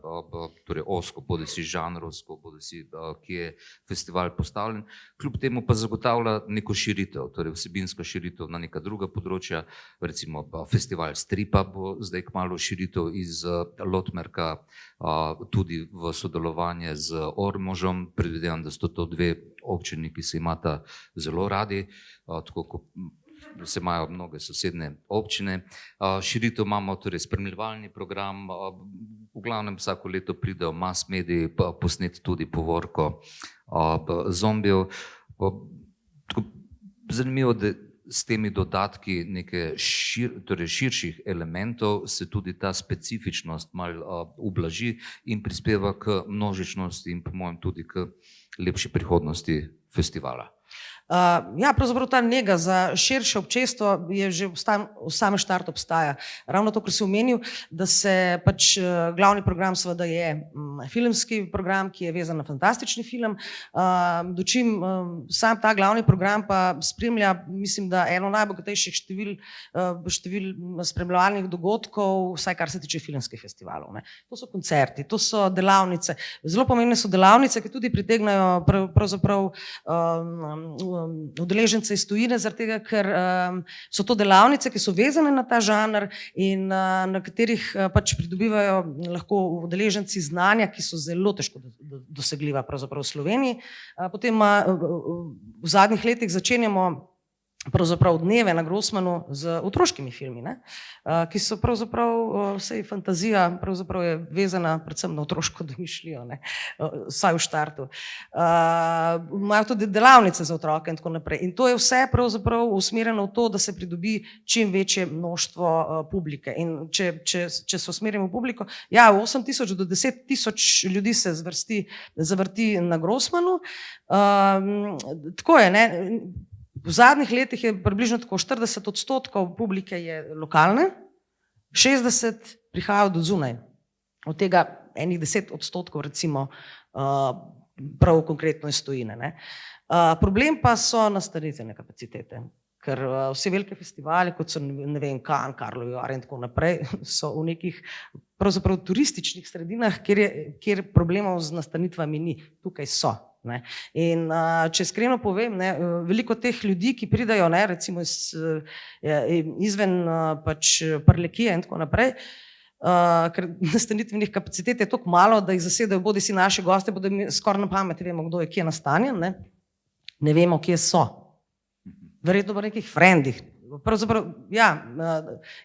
torej osko, bodisi žanrovsko, bodisi ki je festival postavljen, kljub temu pa zagotavlja neko širitev, torej vsebinska širitev na neka druga področja, recimo festival stripa bo zdaj kmalu širitev iz Lotmerka, tudi v sodelovanje z Ormožom, predvidevam, da so to dve občini, ki se imata zelo radi, tako kot se imajo mnoge sosedne občine. Širitev imamo, torej spremljevalni program, v glavnem vsako leto pridejo mass mediji posnet tudi povorko zombijev. Zanimivo, da s temi dodatki neke širših elementov se tudi ta specifičnost malo ublaži in prispeva k množičnosti in po mojem tudi k lepši prihodnosti festivala. Ja, pravzaprav ta njega za širše občestvo je že v samem štartu obstaja. Ravno to, kar si omenil, da se pač glavni program seveda je filmski program, ki je vezan na fantastični film, dočim sam ta glavni program pa spremlja, mislim, da eno najbogatejših števil spremljevalnih dogodkov, vsaj kar se tiče filmskih festivalov. To so koncerti, to so delavnice. Zelo pomembne so delavnice, ki tudi pritegnajo pravzaprav udeležence iz tujine, zaradi tega, ker so to delavnice, ki so vezane na ta žanr in na katerih pač pridobivajo lahko udeleženci znanja, ki so zelo težko dosegljiva pravzaprav v Sloveniji. Potem v zadnjih letih začenjamo pravzaprav dneve na Grossmanu z otroškimi filmi, ki so pravzaprav, vsej fantazija pravzaprav je vezana predvsem na otroško domišljijo, vsaj v štartu. Imajo tudi delavnice za otroke in tako naprej. In to je vse pravzaprav usmerjeno v to, da se pridobi čim večje množstvo publike. In če se usmerimo v publiko, ja, 8.000 do 10.000 ljudi se zavrti na Grossmanu. Tako je, v zadnjih letih je približno tako 40% publike je lokalne, 60% prihaja od zunaj. Od tega enih 10% recimo prav konkretno iz tujine. Problem pa so nastanitvene kapacitete, ker vse velike festivali, kot so Cannes, Karlovy Vary in tako naprej, so v nekih pravzaprav turističnih sredinah, kjer problemov z nastanitvami ni. Tukaj so. In če iskreno povem, veliko teh ljudi, ki pridajo recimo izven pač Prlekije in tako naprej, ker nastanitvenih kapacitet je toliko malo, da jih zasedajo bodisi naši gosti, bodo mi skoraj na pamet vemo, kdo je kje nastanjen, ne vemo, kje so. Verjetno pa nekih frendih. Pravzaprav, ja,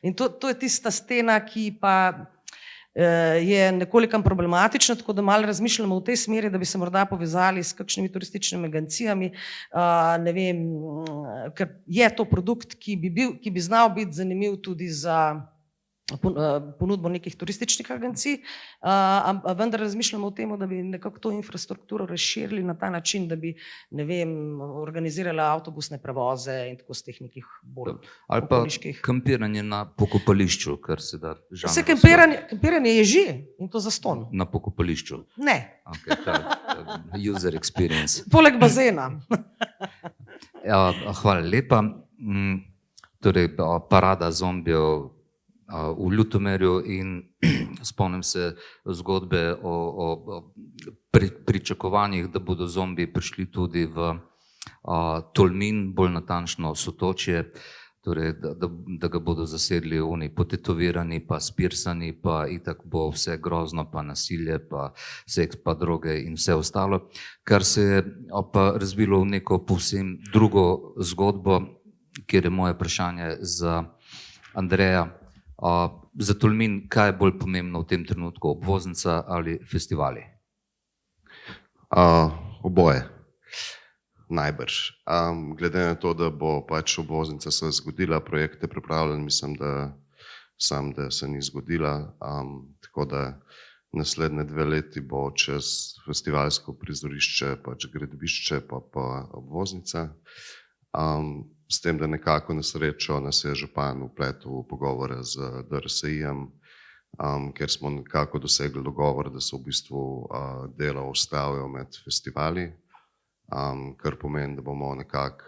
in to je tista stena, ki pa je nekoliko problematična, tako da malo razmišljamo v tej smeri, da bi se morda povezali s kakšnimi turističnimi agencijami, ne vem, ker je to produkt, ki bi znal biti zanimiv tudi za ponudbo nekih turističnih agencij, vendar razmišljamo o tem, da bi nekako to infrastrukturo razširili na ta način, da bi, ne vem, organizirali avtobusne prevoze in tako z teh nekih bolj okoliških. Ali pa kampiranje na pokopališču, kar se da žanrsko. Vse kampiranje je že in to zastonj. Na pokopališču? Ne. User experience. Poleg bazena. Hvala lepa. Torej, parada zombijev v Ljutomeru in spomnim se zgodbe o pričakovanjih, da bodo zombiji prišli tudi v Tolmin, bolj natančno Sotočje, torej da ga bodo zasedli oni potetovirani, pa spirsani, pa itak bo vse grozno, pa nasilje, pa seks, pa droge in vse ostalo, kar se je pa razvilo v neko povsem drugo zgodbo, kjer je moje vprašanje za Andreja. Za Tolmin, kaj je bolj pomembno v tem trenutku, obvoznica ali festivali? Oboje, najbrž. Glede na to, da bo pač obvoznica se zgodila, projekt je pripravljen, mislim, da se ni zgodila, tako da naslednje 2 leti bo čez festivalsko prizorišče pač gradbišče pa obvoznica. S tem, da nekako na srečo nas je župan vpletel v pogovore z DRSI-jem, ker smo nekako dosegli dogovor, da se v bistvu dela ustavijo med festivali, kar pomeni, da bomo nekako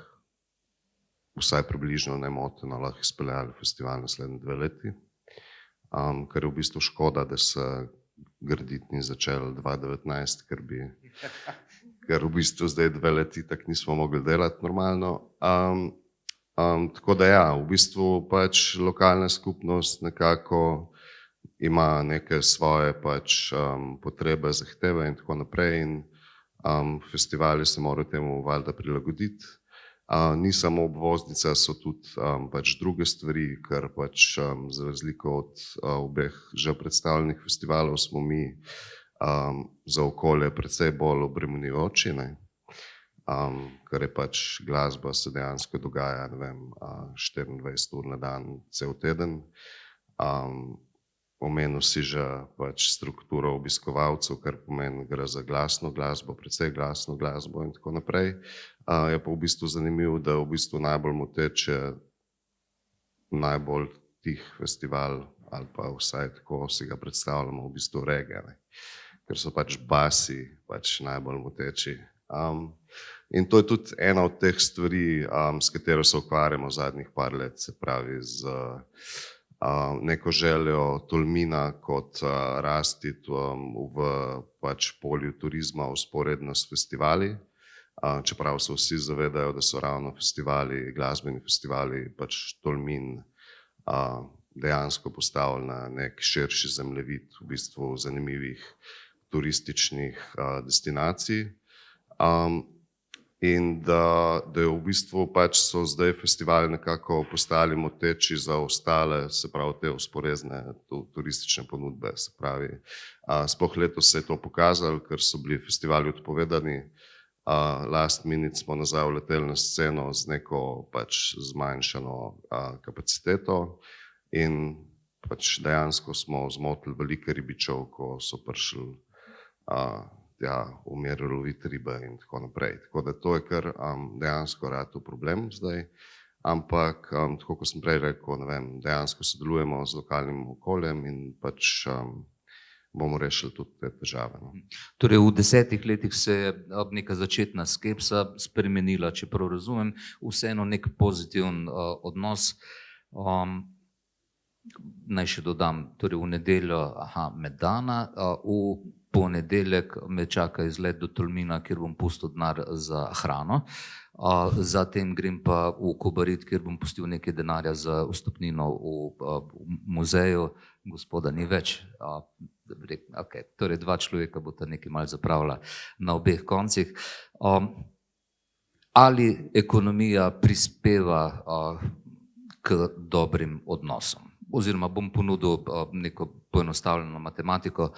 vsaj približno nemoteno lahko izpeljali festival naslednje 2 leti, kar je v bistvu škoda, da se graditi ni začel 2019, ker v bistvu zdaj 2 leti tak nismo mogli delati normalno. Tako da ja, v bistvu pač lokalna skupnost nekako ima neke svoje pač potrebe, zahteve in tako naprej in festivali se morajo temu valjda prilagoditi. Ni samo obvoznica, so tudi pač druge stvari, ker pač za razliko od obeh že predstavljenih festivalov smo mi za okolje precej bolj obremenjujoči, ker je pač glasba se dejansko dogaja, ne vem, 24 ur na dan, cel teden. Omenil si že pač strukturo obiskovalcev, kar pomeni, gre za glasno glasbo, precej glasno glasbo in tako naprej. Je pa v bistvu zanimivo, da v bistvu najbolj moteče, najbolj tih festival, ali pa vsaj tako si ga predstavljamo, v bistvu reggae, ker so pač basi pač najbolj moteči. In to je tudi ena od teh stvari, s katero se ukvarjamo zadnjih par let, se pravi z neko željo Tolmina kot rasti v pač polju turizma vzporedno s festivali, čeprav se vsi zavedajo, da so ravno festivali, glasbeni festivali, pač Tolmin dejansko postavili na nek širši zemljevid v bistvu zanimivih turističnih destinacij. In da je v bistvu pač so zdaj festivali nekako postali moteči za ostale, se pravi te vzporedne turistične ponudbe, se pravi. Sploh letos se je to pokazalo, ker so bili festivali odpovedani. Last minute smo nazaj uleteli na sceno z neko pač zmanjšano kapaciteto in pač dejansko smo zmotili velike ribičev, ko so prišli umeri loviti ribe in tako naprej. Tako da to je kar dejansko rato problem zdaj, ampak tako kot sem prej rekel, ne vem, dejansko sodelujemo z lokalnim okoljem in pač bomo rešili tudi te težave. Torej v 10 letih se je neka začetna skepsa spremenila, če prav razumem, vseeno nek pozitiven odnos. Naj še dodam, torej v nedeljo Medana, v ponedeljek me čaka izlet do Tolmina, kjer bom pustil denar za hrano. Zatem grem pa v Kobarid, kjer bom pustil nekaj denarja za vstopnino v muzeju. Gospoda ni več. Okay. Torej 2 človeka bosta nekaj malo zapravila na obeh koncih. Ali ekonomija prispeva k dobrim odnosom? Oziroma bom ponudil neko poenostavljeno matematiko.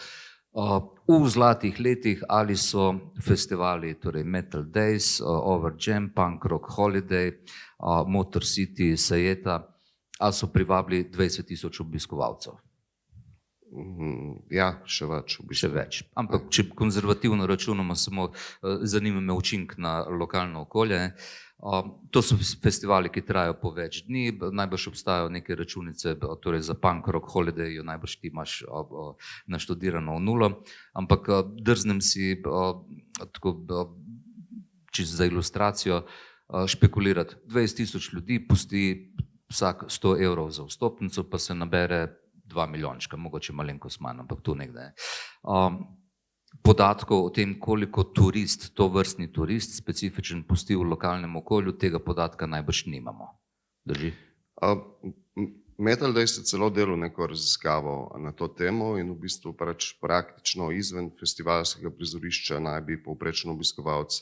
V zlatih letih ali so festivali, torej Metal Days, Overjam, Punk Rock Holiday, Motor City, Sajeta, ali so privabili 20.000 obiskovalcev? Ja, še več. Še več. Ampak če konzervativno računamo, samo zanima me učinek na lokalno okolje. To so festivali, ki trajajo po več dni, najbrž obstajajo neke računice, torej za Punk Rock Holiday jo najbrž ti imaš naštudirano v nulo, ampak drznem si tako čisto za ilustracijo špekulirati. 20.000 ljudi pusti vsak 100 evrov za vstopnico, pa se nabere 2 milijončka, mogoče malenkost manj, ampak tu nekde. Podatkov o tem, koliko turist, tovrstni turist, specifičen pusti v lokalnem okolju, tega podatka najbrž nimamo. Drži? Metal Days je celo delal neko raziskavo na to temo in v bistvu praktično izven festivalskega prizorišča naj bi povprečen obiskovalec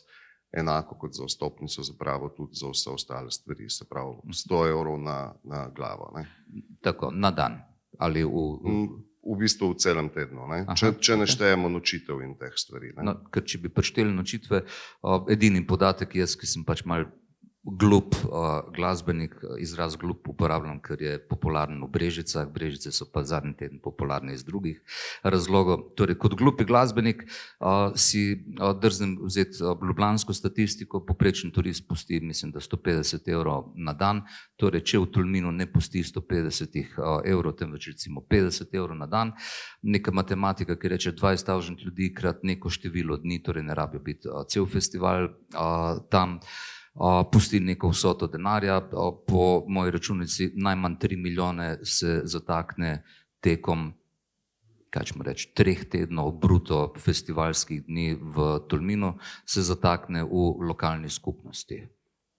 enako kot za vstopnico zapravil tudi za vse ostale stvari, se pravi 100 evrov na glavo. Tako, na dan? Ali v bistvu v celem tednu, če ne štejemo nočitev in teh stvari. No, ker če bi prišteli nočitve, edini podatek jaz, ki sem pač malo glup glasbenik, izraz glup uporabljam, ker je popularen v Brežicah, Brežice so pa zadnji teden popularne iz drugih razlogov. Torej, kot glupi glasbenik si drznem vzeti ljubljansko statistiko, poprečen turist pusti, mislim, da 150 evrov na dan, torej, če v Tolminu ne pusti 150 evrov, temveč recimo 50 evrov na dan, neka matematika, ki reče 20.000 ljudi krat neko število dni, torej ne rabijo biti cel festival tam, pusti neko vsoto denarja, po moji računici najmanj 3 milijone se zatakne tekom, kaj ćemo reči, 3 tednov bruto festivalskih dni v Tolminu, se zatakne v lokalni skupnosti.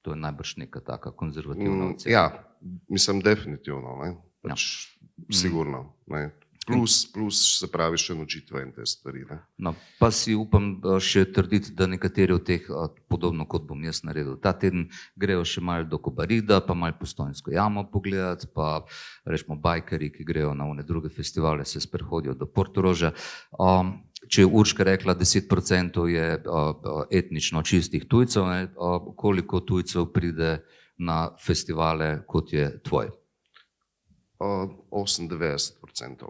To je najbrž neka taka konzervativna ocena. Ja, mislim definitivno, ne? Pač sigurno. Ne? Plus se pravi še nočitve in te stvari. Ne? No, pa si upam še trditi, da nekateri od teh, podobno kot bom jaz naredil, ta teden grejo še malo do Kobarida, pa malo Postojnsko jamo pogledati, pa rečemo bajkeri, ki grejo na one druge festivale, se sprehodijo do Portoroža. Če je Urška rekla, 10% je etnično čistih tujcev, ne? Koliko tujcev pride na festivale, kot je tvoj? 98%.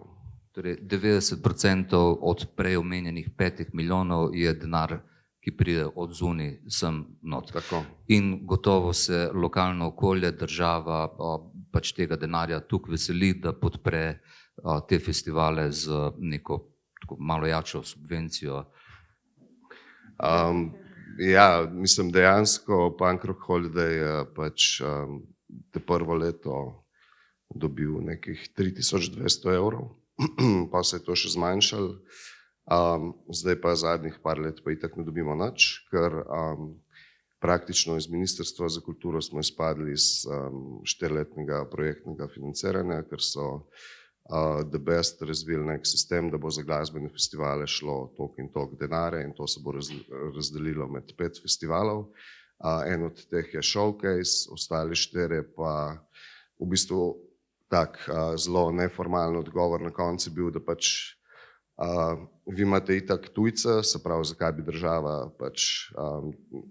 Torej 90% od prej omenjenih 5 milijonov je denar, ki pride od zunaj sem not. Tako. In gotovo se lokalno okolje, država pač tega denarja tukaj veseli, da podpre te festivale z neko tako malo jačo subvencijo. Ja, mislim dejansko Punk Rock Holiday je pač te prvo leto dobil nekih 3200 evrov, pa se je to še zmanjšalo. Zdaj pa zadnjih par let pa itak ne dobimo nič, ker praktično iz Ministrstva za kulturo smo izpadli iz 4-letnega projektnega financiranja, ker so The Best razvili nek sistem, da bo za glasbene festivale šlo toliko in toliko denarja in to se bo razdelilo med 5 festivalov. En od teh je Showcase, ostali 4 pa v bistvu tak zelo neformalen odgovor na koncu bil, da pač vi imate itak tujce, se pravi, zakaj bi država pač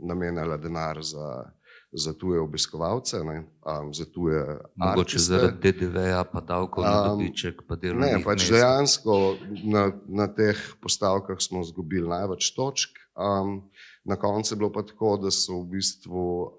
namenjala denar za tuje obiskovalce, ne, za tuje Mogoče artiste. zaradi DDV-ja pa davkov na dobiček pa delovnih Ne, pač mest. dejansko na teh postavkah smo izgubili največ točk. Na koncu je bilo pa tako, da so v bistvu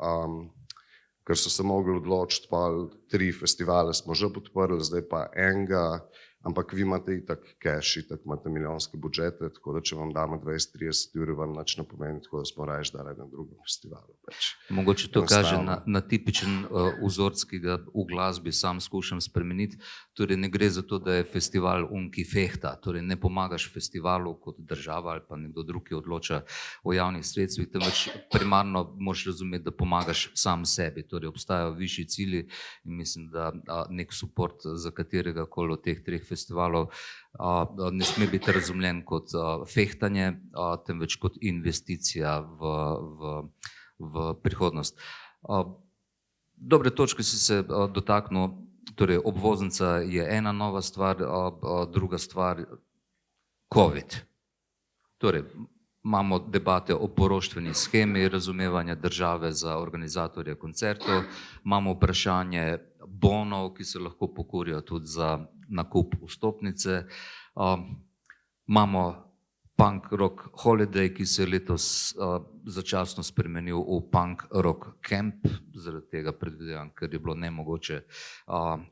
ker so se mogli odločiti, pa 3 festivale smo že podprli, zdaj pa enega, ampak vi imate itak cash, itak imate milijonske budžete, tako da če vam damo 20-30 ur, vam nič ne pomeni, tako da smo raje dali na drugem festivalu. Pač. Mogoče to kaže Enostavno. na tipičen vzorc, ki ga v glasbi sam skušam spremeniti. Torej ne gre za to, da je festival ki fehta, torej ne pomagaš festivalu kot država ali pa nekdo drug, ki odloča o javnih sredstvih, temveč primarno moraš razumeti, da pomagaš sam sebi. Torej obstajajo višji cilji in mislim, da nek support za katerega koli od teh 3 festivalov ne sme biti razumljen kot fehtanje, temveč kot investicija v prihodnost. Dobre točke si se dotaknil, torej obvoznica je ena nova stvar, druga stvar COVID. Torej imamo debate o poroštveni shemi razumevanja države za organizatorje koncertov, imamo vprašanje bonov, ki se lahko pokurijo tudi za nakup vstopnice, imamo Punk Rock Holiday, ki se je letos začasno spremenil v Punk Rock Camp, zaradi tega predvidevam, ker je bilo nemogoče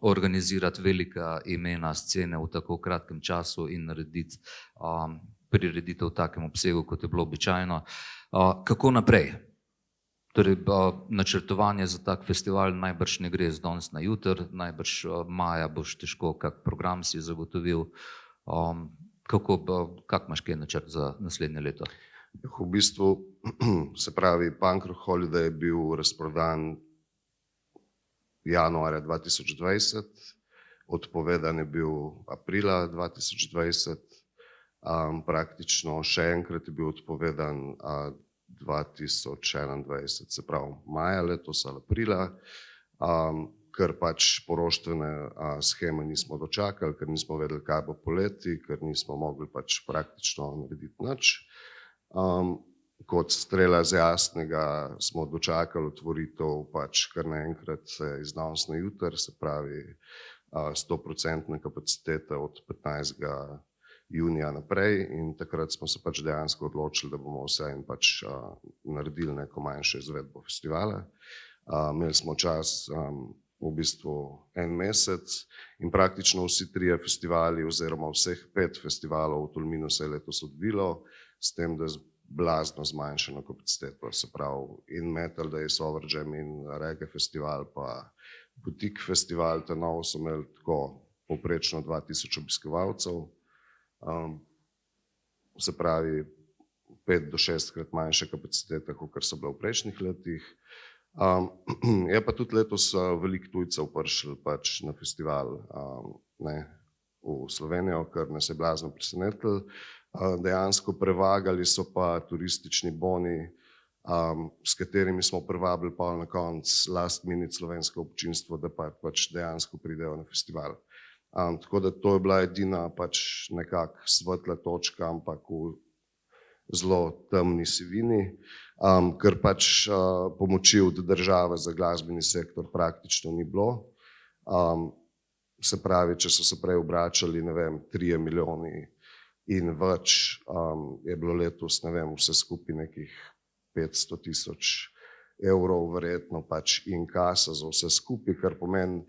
organizirati velika imena scene v tako kratkem času in narediti prireditev v takem obsegu, kot je bilo običajno. Kako naprej? Torej, načrtovanje za tak festival najbrž ne gre z danes na jutri, najbrž maja boš težko kak program si zagotovil. Kak imaš kaj načrt za naslednje leto? V bistvu, se pravi, Punk Rock Holiday je bil razprodan januarja 2020, odpovedan je bil aprila 2020, praktično še enkrat je bil odpovedan 2021, se pravi maja letos ali aprila, ker pač poroštvene sheme nismo dočakali, ker nismo vedeli, kaj bo poleti, ker nismo mogli pač praktično narediti nič. kot strela z jasnega smo dočakali otvoritev pač kar naenkrat iz danes na jutr, se pravi 100% kapacitete od 15. junija naprej in takrat smo se pač dejansko odločili, da bomo vseeno pač naredili neko manjšo izvedbo festivala. Imeli smo čas v bistvu en mesec in praktično vsi trije festivali oziroma vseh 5 festivalov v Tolminu se je letos odvilo, s tem, da je blazno zmanjšano kapaciteto, se pravi in Metal Days, Overjam in Reggae festival pa Butik festival, ta novo so imeli tako povprečno 2000 obiskovalcev, se pravi 5 do 6 krat manjše kapacitete, kot so bile v prejšnjih letih. Je pa tudi letos veliko tujcev prišlo pač na festival v Slovenijo, kar nas je blazno presenetilo. Dejansko prevagali so pa turistični boni, s katerimi smo privabili pa na koncu last minute slovensko občinstvo, da pač dejansko pridejo na festival. Tako da to je bila edina pač nekako svetla točka, ampak v zelo temni sivini, ker pač pomoči od države za glasbeni sektor praktično ni bilo. Se pravi, če so se prej obračali, ne vem, 3 milijoni in več, je bilo letos, ne vem, vse skupaj nekih 500 000 evrov verjetno pač inkasa za vse skupaj, kar pomeni,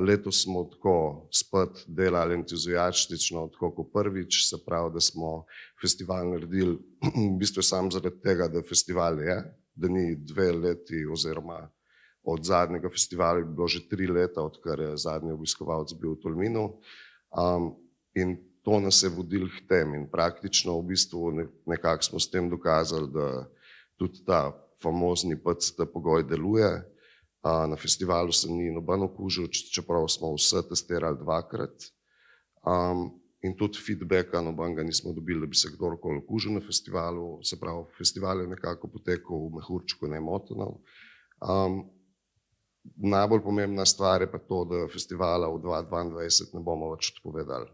letos smo tako spet delali entuzijastično, tako kot prvič, se pravi, da smo festival naredili v bistvu samo zaradi tega, da festival je, da ni 2 leti oziroma od zadnjega festivala je bilo že 3 leta, odkar je zadnji obiskovalec bil v Tolminu. In to nas je vodilo k tem in praktično v bistvu nekako smo s tem dokazali, da tudi ta famozni PCT pogoj deluje. Na festivalu se ni noben okužil, čeprav smo vse testirali 2-krat. In tudi feedbacka nobenega nismo dobili, da bi se kdorkoli okužil na festivalu. Se pravi, festival je nekako potekal v mehurčku nemoteno. Najbolj pomembna stvar je pa to, da festivala v 2022 ne bomo več odpovedali,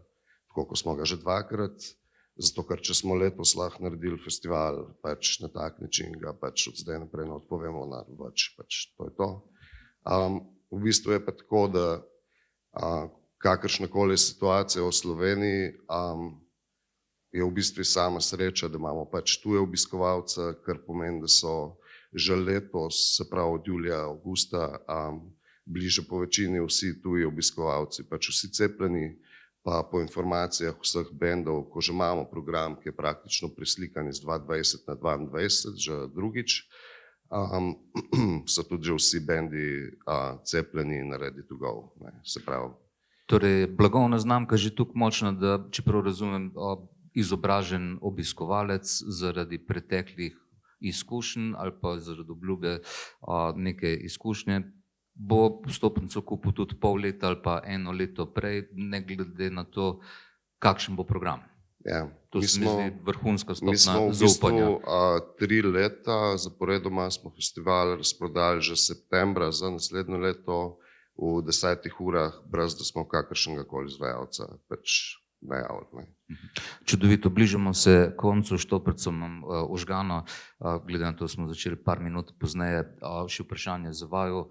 tako kot smo ga že 2-krat, zato ker če smo letos lahko naredili festival pač na tak način, ga pač od zdaj naprej ne odpovemo na več, pač to je to. V bistvu je pa tako, da kakršnakoli situacija v Sloveniji je v bistvu sama sreča, da imamo pač tuje obiskovalce, kar pomeni, da so že letos, se pravi od julija, avgusta, bliže po večini vsi tuji obiskovalci, pač vsi cepljeni, pa po informacijah vseh bendov, ko že imamo program, ki je praktično preslikan iz 2020 na 2022, že drugič, so tudi že vsi bendi cepljeni in ready to go, se pravi. Torej, blagovna znamka že tako močna, da, čeprav razumem, izobražen obiskovalec zaradi preteklih izkušenj ali pa zaradi obljube neke izkušnje, bo vstopnico kupil tudi pol leta ali pa 1 leto prej, ne glede na to, kakšen bo program. Ja, To se mi zdi vrhunska stopnja mi smo v zaupanja. bistvu 3 leta zaporedoma smo festival razprodali že septembra za naslednje leto v 10 urah, brez da smo kakršnega koli izvajalca pač najavili. Čudovito, bližamo se koncu, štopnico imam ožgano, glede na to, da smo začeli par minut pozneje, še vprašanje za vaju.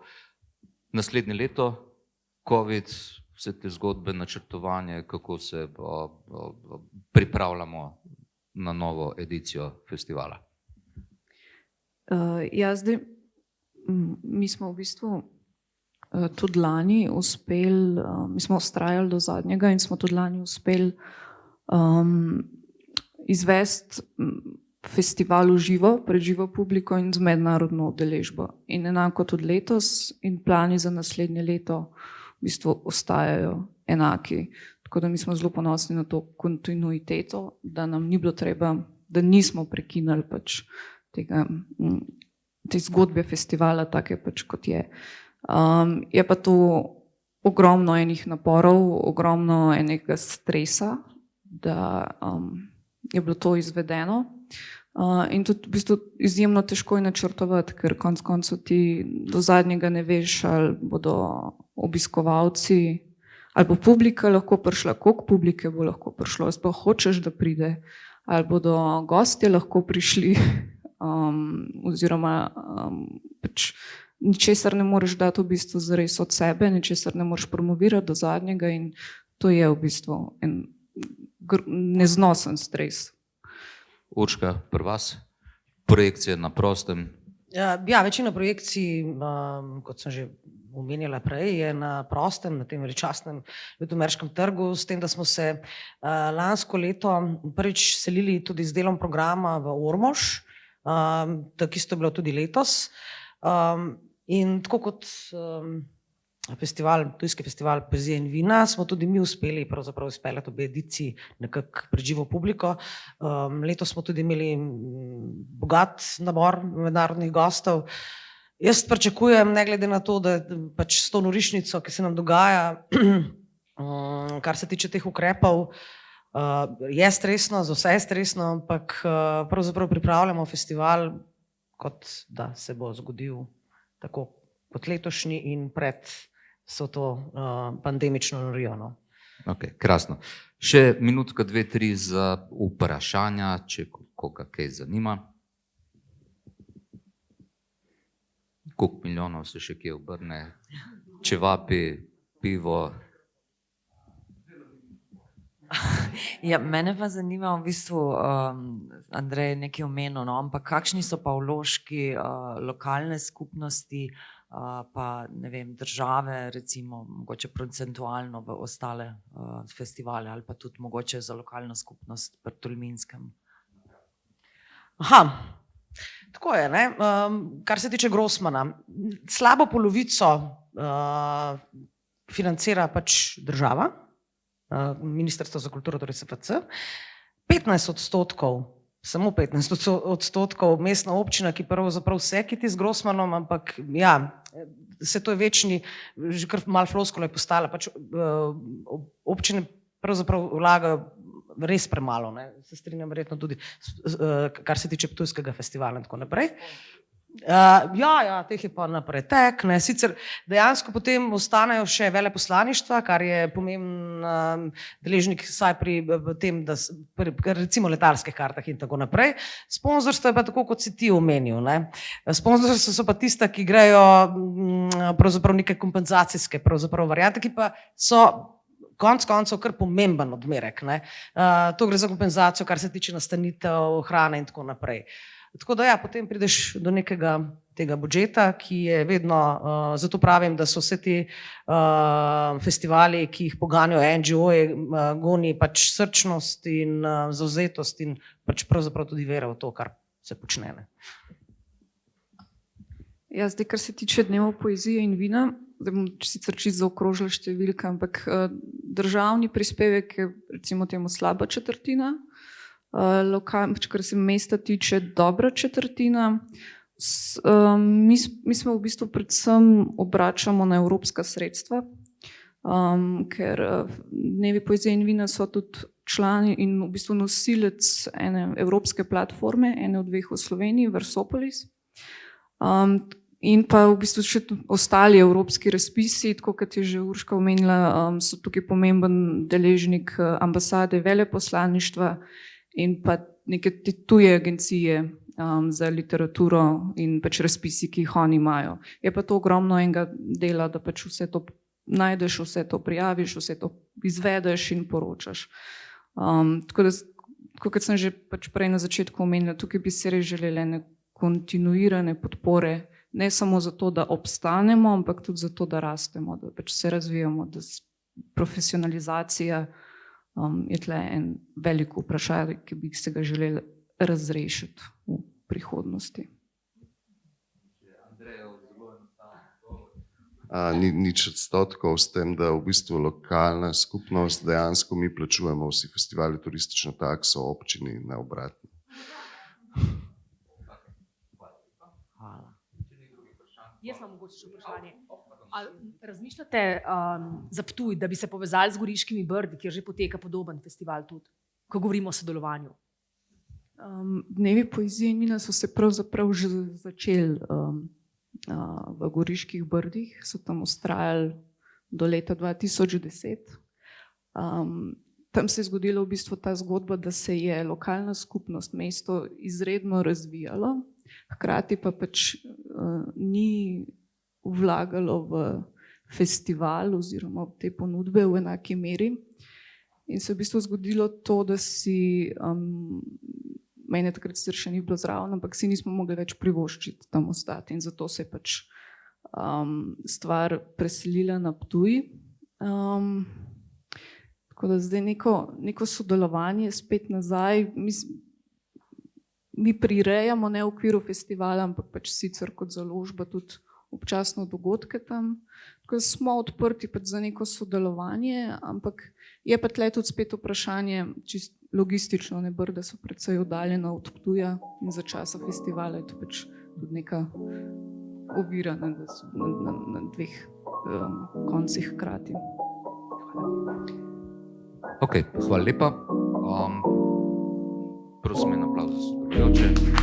Naslednje leto, COVID, vse te zgodbe, načrtovanje, kako se pripravljamo na novo edicijo festivala? Ja, zdaj, mi smo v bistvu tudi lani uspeli, mi smo vztrajali do zadnjega in smo tudi lani uspeli izvesti festival v živo, pred živo publiko in z mednarodno udeležbo. In enako tudi letos in plani za naslednje leto v bistvu ostajajo enaki. Tako da mi smo zelo ponosni na to kontinuiteto, da nam ni bilo treba, da nismo prekinili pač te zgodbe festivala, take pač kot je. Je pa to ogromno enih naporov, ogromno enega stresa, da je bilo to izvedeno. In tudi v bistvu izjemno težko je načrtovati, ker konec koncev ti do zadnjega ne veš, ali bodo obiskovalci, ali bo publika lahko prišla, koliko publike bo lahko prišlo, sploh hočeš, da pride, ali bodo gostje lahko prišli. oziroma pač ničesar ne moreš dati v bistvu zares od sebe, ničesar ne moreš promovirati do zadnjega in to je v bistvu en neznosen stres. Urška, pri vas? Projekcije na prostem? Ja, večina projekcij, kot sem že omenjala prej, je na prostem, na tem veličastnem Ljutomerskem trgu, s tem, da smo se lansko leto prvič selili tudi z delom programa v Ormož, tako isto je bilo tudi letos. In tako kot Ptujski festival poezije in vina, smo tudi mi uspeli pravzaprav izpeljati obe ediciji nekako pred živo publiko. Letos smo tudi imeli bogat nabor mednarodnih gostov. Jaz pričakujem, ne glede na to, da pač s to norišnico, ki se nam dogaja, kar se tiče teh ukrepov, je stresno, za vse je stresno, ampak pravzaprav pripravljamo festival, kot da se bo zgodil tako kot letošnji in pred so to pandemično norijo. No. Ok, krasno. Še minutka, 2, 3 za vprašanja, če koga kaj zanima. Koliko milijonov se še kje obrne? Čevapi, pivo? Ja, mene pa zanima v bistvu, Andrej je nekaj omenil, no, ampak kakšni so pa vložki lokalne skupnosti, pa ne vem, države, recimo mogoče procentualno v ostale festivale ali pa tudi mogoče za lokalno skupnost pri Tolminskem? Aha, tako je, ne? Kar se tiče Grossmana, slabo polovico financira pač država, Ministrstvo za kulturo, torej SFC, 15%, samo 15% mestna občina, ki pravzaprav vse kiti z Grossmanom, ampak ja, se to je večni, že kar malo floskula je postala, pač občine pravzaprav vlagajo res premalo, ne? Se strinjam verjetno tudi, kar se tiče Ptujskega festivala in tako naprej. Ja, teh je pa naprej tek, ne, sicer dejansko potem ostanejo še veleposlaništva, kar je pomemben deležnik vsaj pri tem, da recimo letalskih kartah in tako naprej. Sponzorstvo je pa tako, kot si ti omenil, ne. Sponzorstvo so pa tista, ki grejo pravzaprav neke kompenzacijske pravzaprav variante, ki pa so konec koncev kar pomemben odmerek, ne. To gre za kompenzacijo, kar se tiče nastanitev, hrane in tako naprej. Tako da ja, potem prideš do nekega tega budžeta, ki je vedno, zato pravim, da so vse ti festivali, ki jih poganjajo NGO-ji, goni pač srčnost in zavzetost in pač pravzaprav tudi vera v to, kar se počne. Ne. Ja, zdaj, kar se tiče dneva poezije in vina, zdaj bom sicer čisto zaokrožila številke, ampak državni prispevek je recimo temu slaba četrtina, kar se mesta tiče dobra četrtina. Mi smo v bistvu predvsem obračamo na evropska sredstva, ker dnevi poezije in vina so tudi člani in v bistvu nosilec ene evropske platforme, ene od dveh v Sloveniji, Versopolis. In pa v bistvu še ostali evropski razpisi, tako kot je že Urška omenila, so tukaj pomemben deležnik ambasade, veleposlaništva in pa neke tuje agencije za literaturo in pač razpisi, ki jih oni imajo. Je pa to ogromno enega dela, da pač vse to najdeš, vse to prijaviš, vse to izvedeš in poročaš. Tako da, kot sem že pač prej na začetku omenila, tukaj bi se res želeli ene kontinuirane podpore, ne samo zato, da obstanemo, ampak tudi zato, da rastemo, da pač se razvijamo, da profesionalizacija je tle en velik vprašaj, ki bi se ga želeli razrešiti v prihodnosti. Nič odstotkov s tem, da v bistvu lokalna skupnost, dejansko mi plačujemo vsi festivali turistično takso občini, ne obratno. Jaz imam mogoče še vprašanje. Razmišljate za Ptuj, da bi se povezali z Goriškimi brdi, kjer že poteka podoben festival tudi, ko govorimo o sodelovanju? Dnevi poezije in vina so se pravzaprav že začeli v Goriških brdih, so tam vztrajali do leta 2010. tam se je zgodila v bistvu ta zgodba, da se je lokalna skupnost, mesto izredno razvijalo, hkrati pa pač ni vlagalo v festival oziroma v te ponudbe v enaki meri. In se je v bistvu zgodilo to, da si, mene takrat sicer še ni bilo zraven, ampak si nismo mogli več privoščiti tam ostati in zato se je pač stvar preselila na Ptuj. Tako da zdaj neko sodelovanje spet nazaj, mi prirejamo ne v okviru festivala, ampak pač sicer kot založba tudi občasno dogodke tam. Tako da smo odprti pač za neko sodelovanje, ampak je pa tle tudi spet vprašanje, čist logistično, ne, Brda so precej oddaljena od Ptuja in za časa festivala je to pač tudi neka ovira, da so na dveh koncih hkrati. Ok, hvala lepa. Prosim en aplavz za sodelujoče.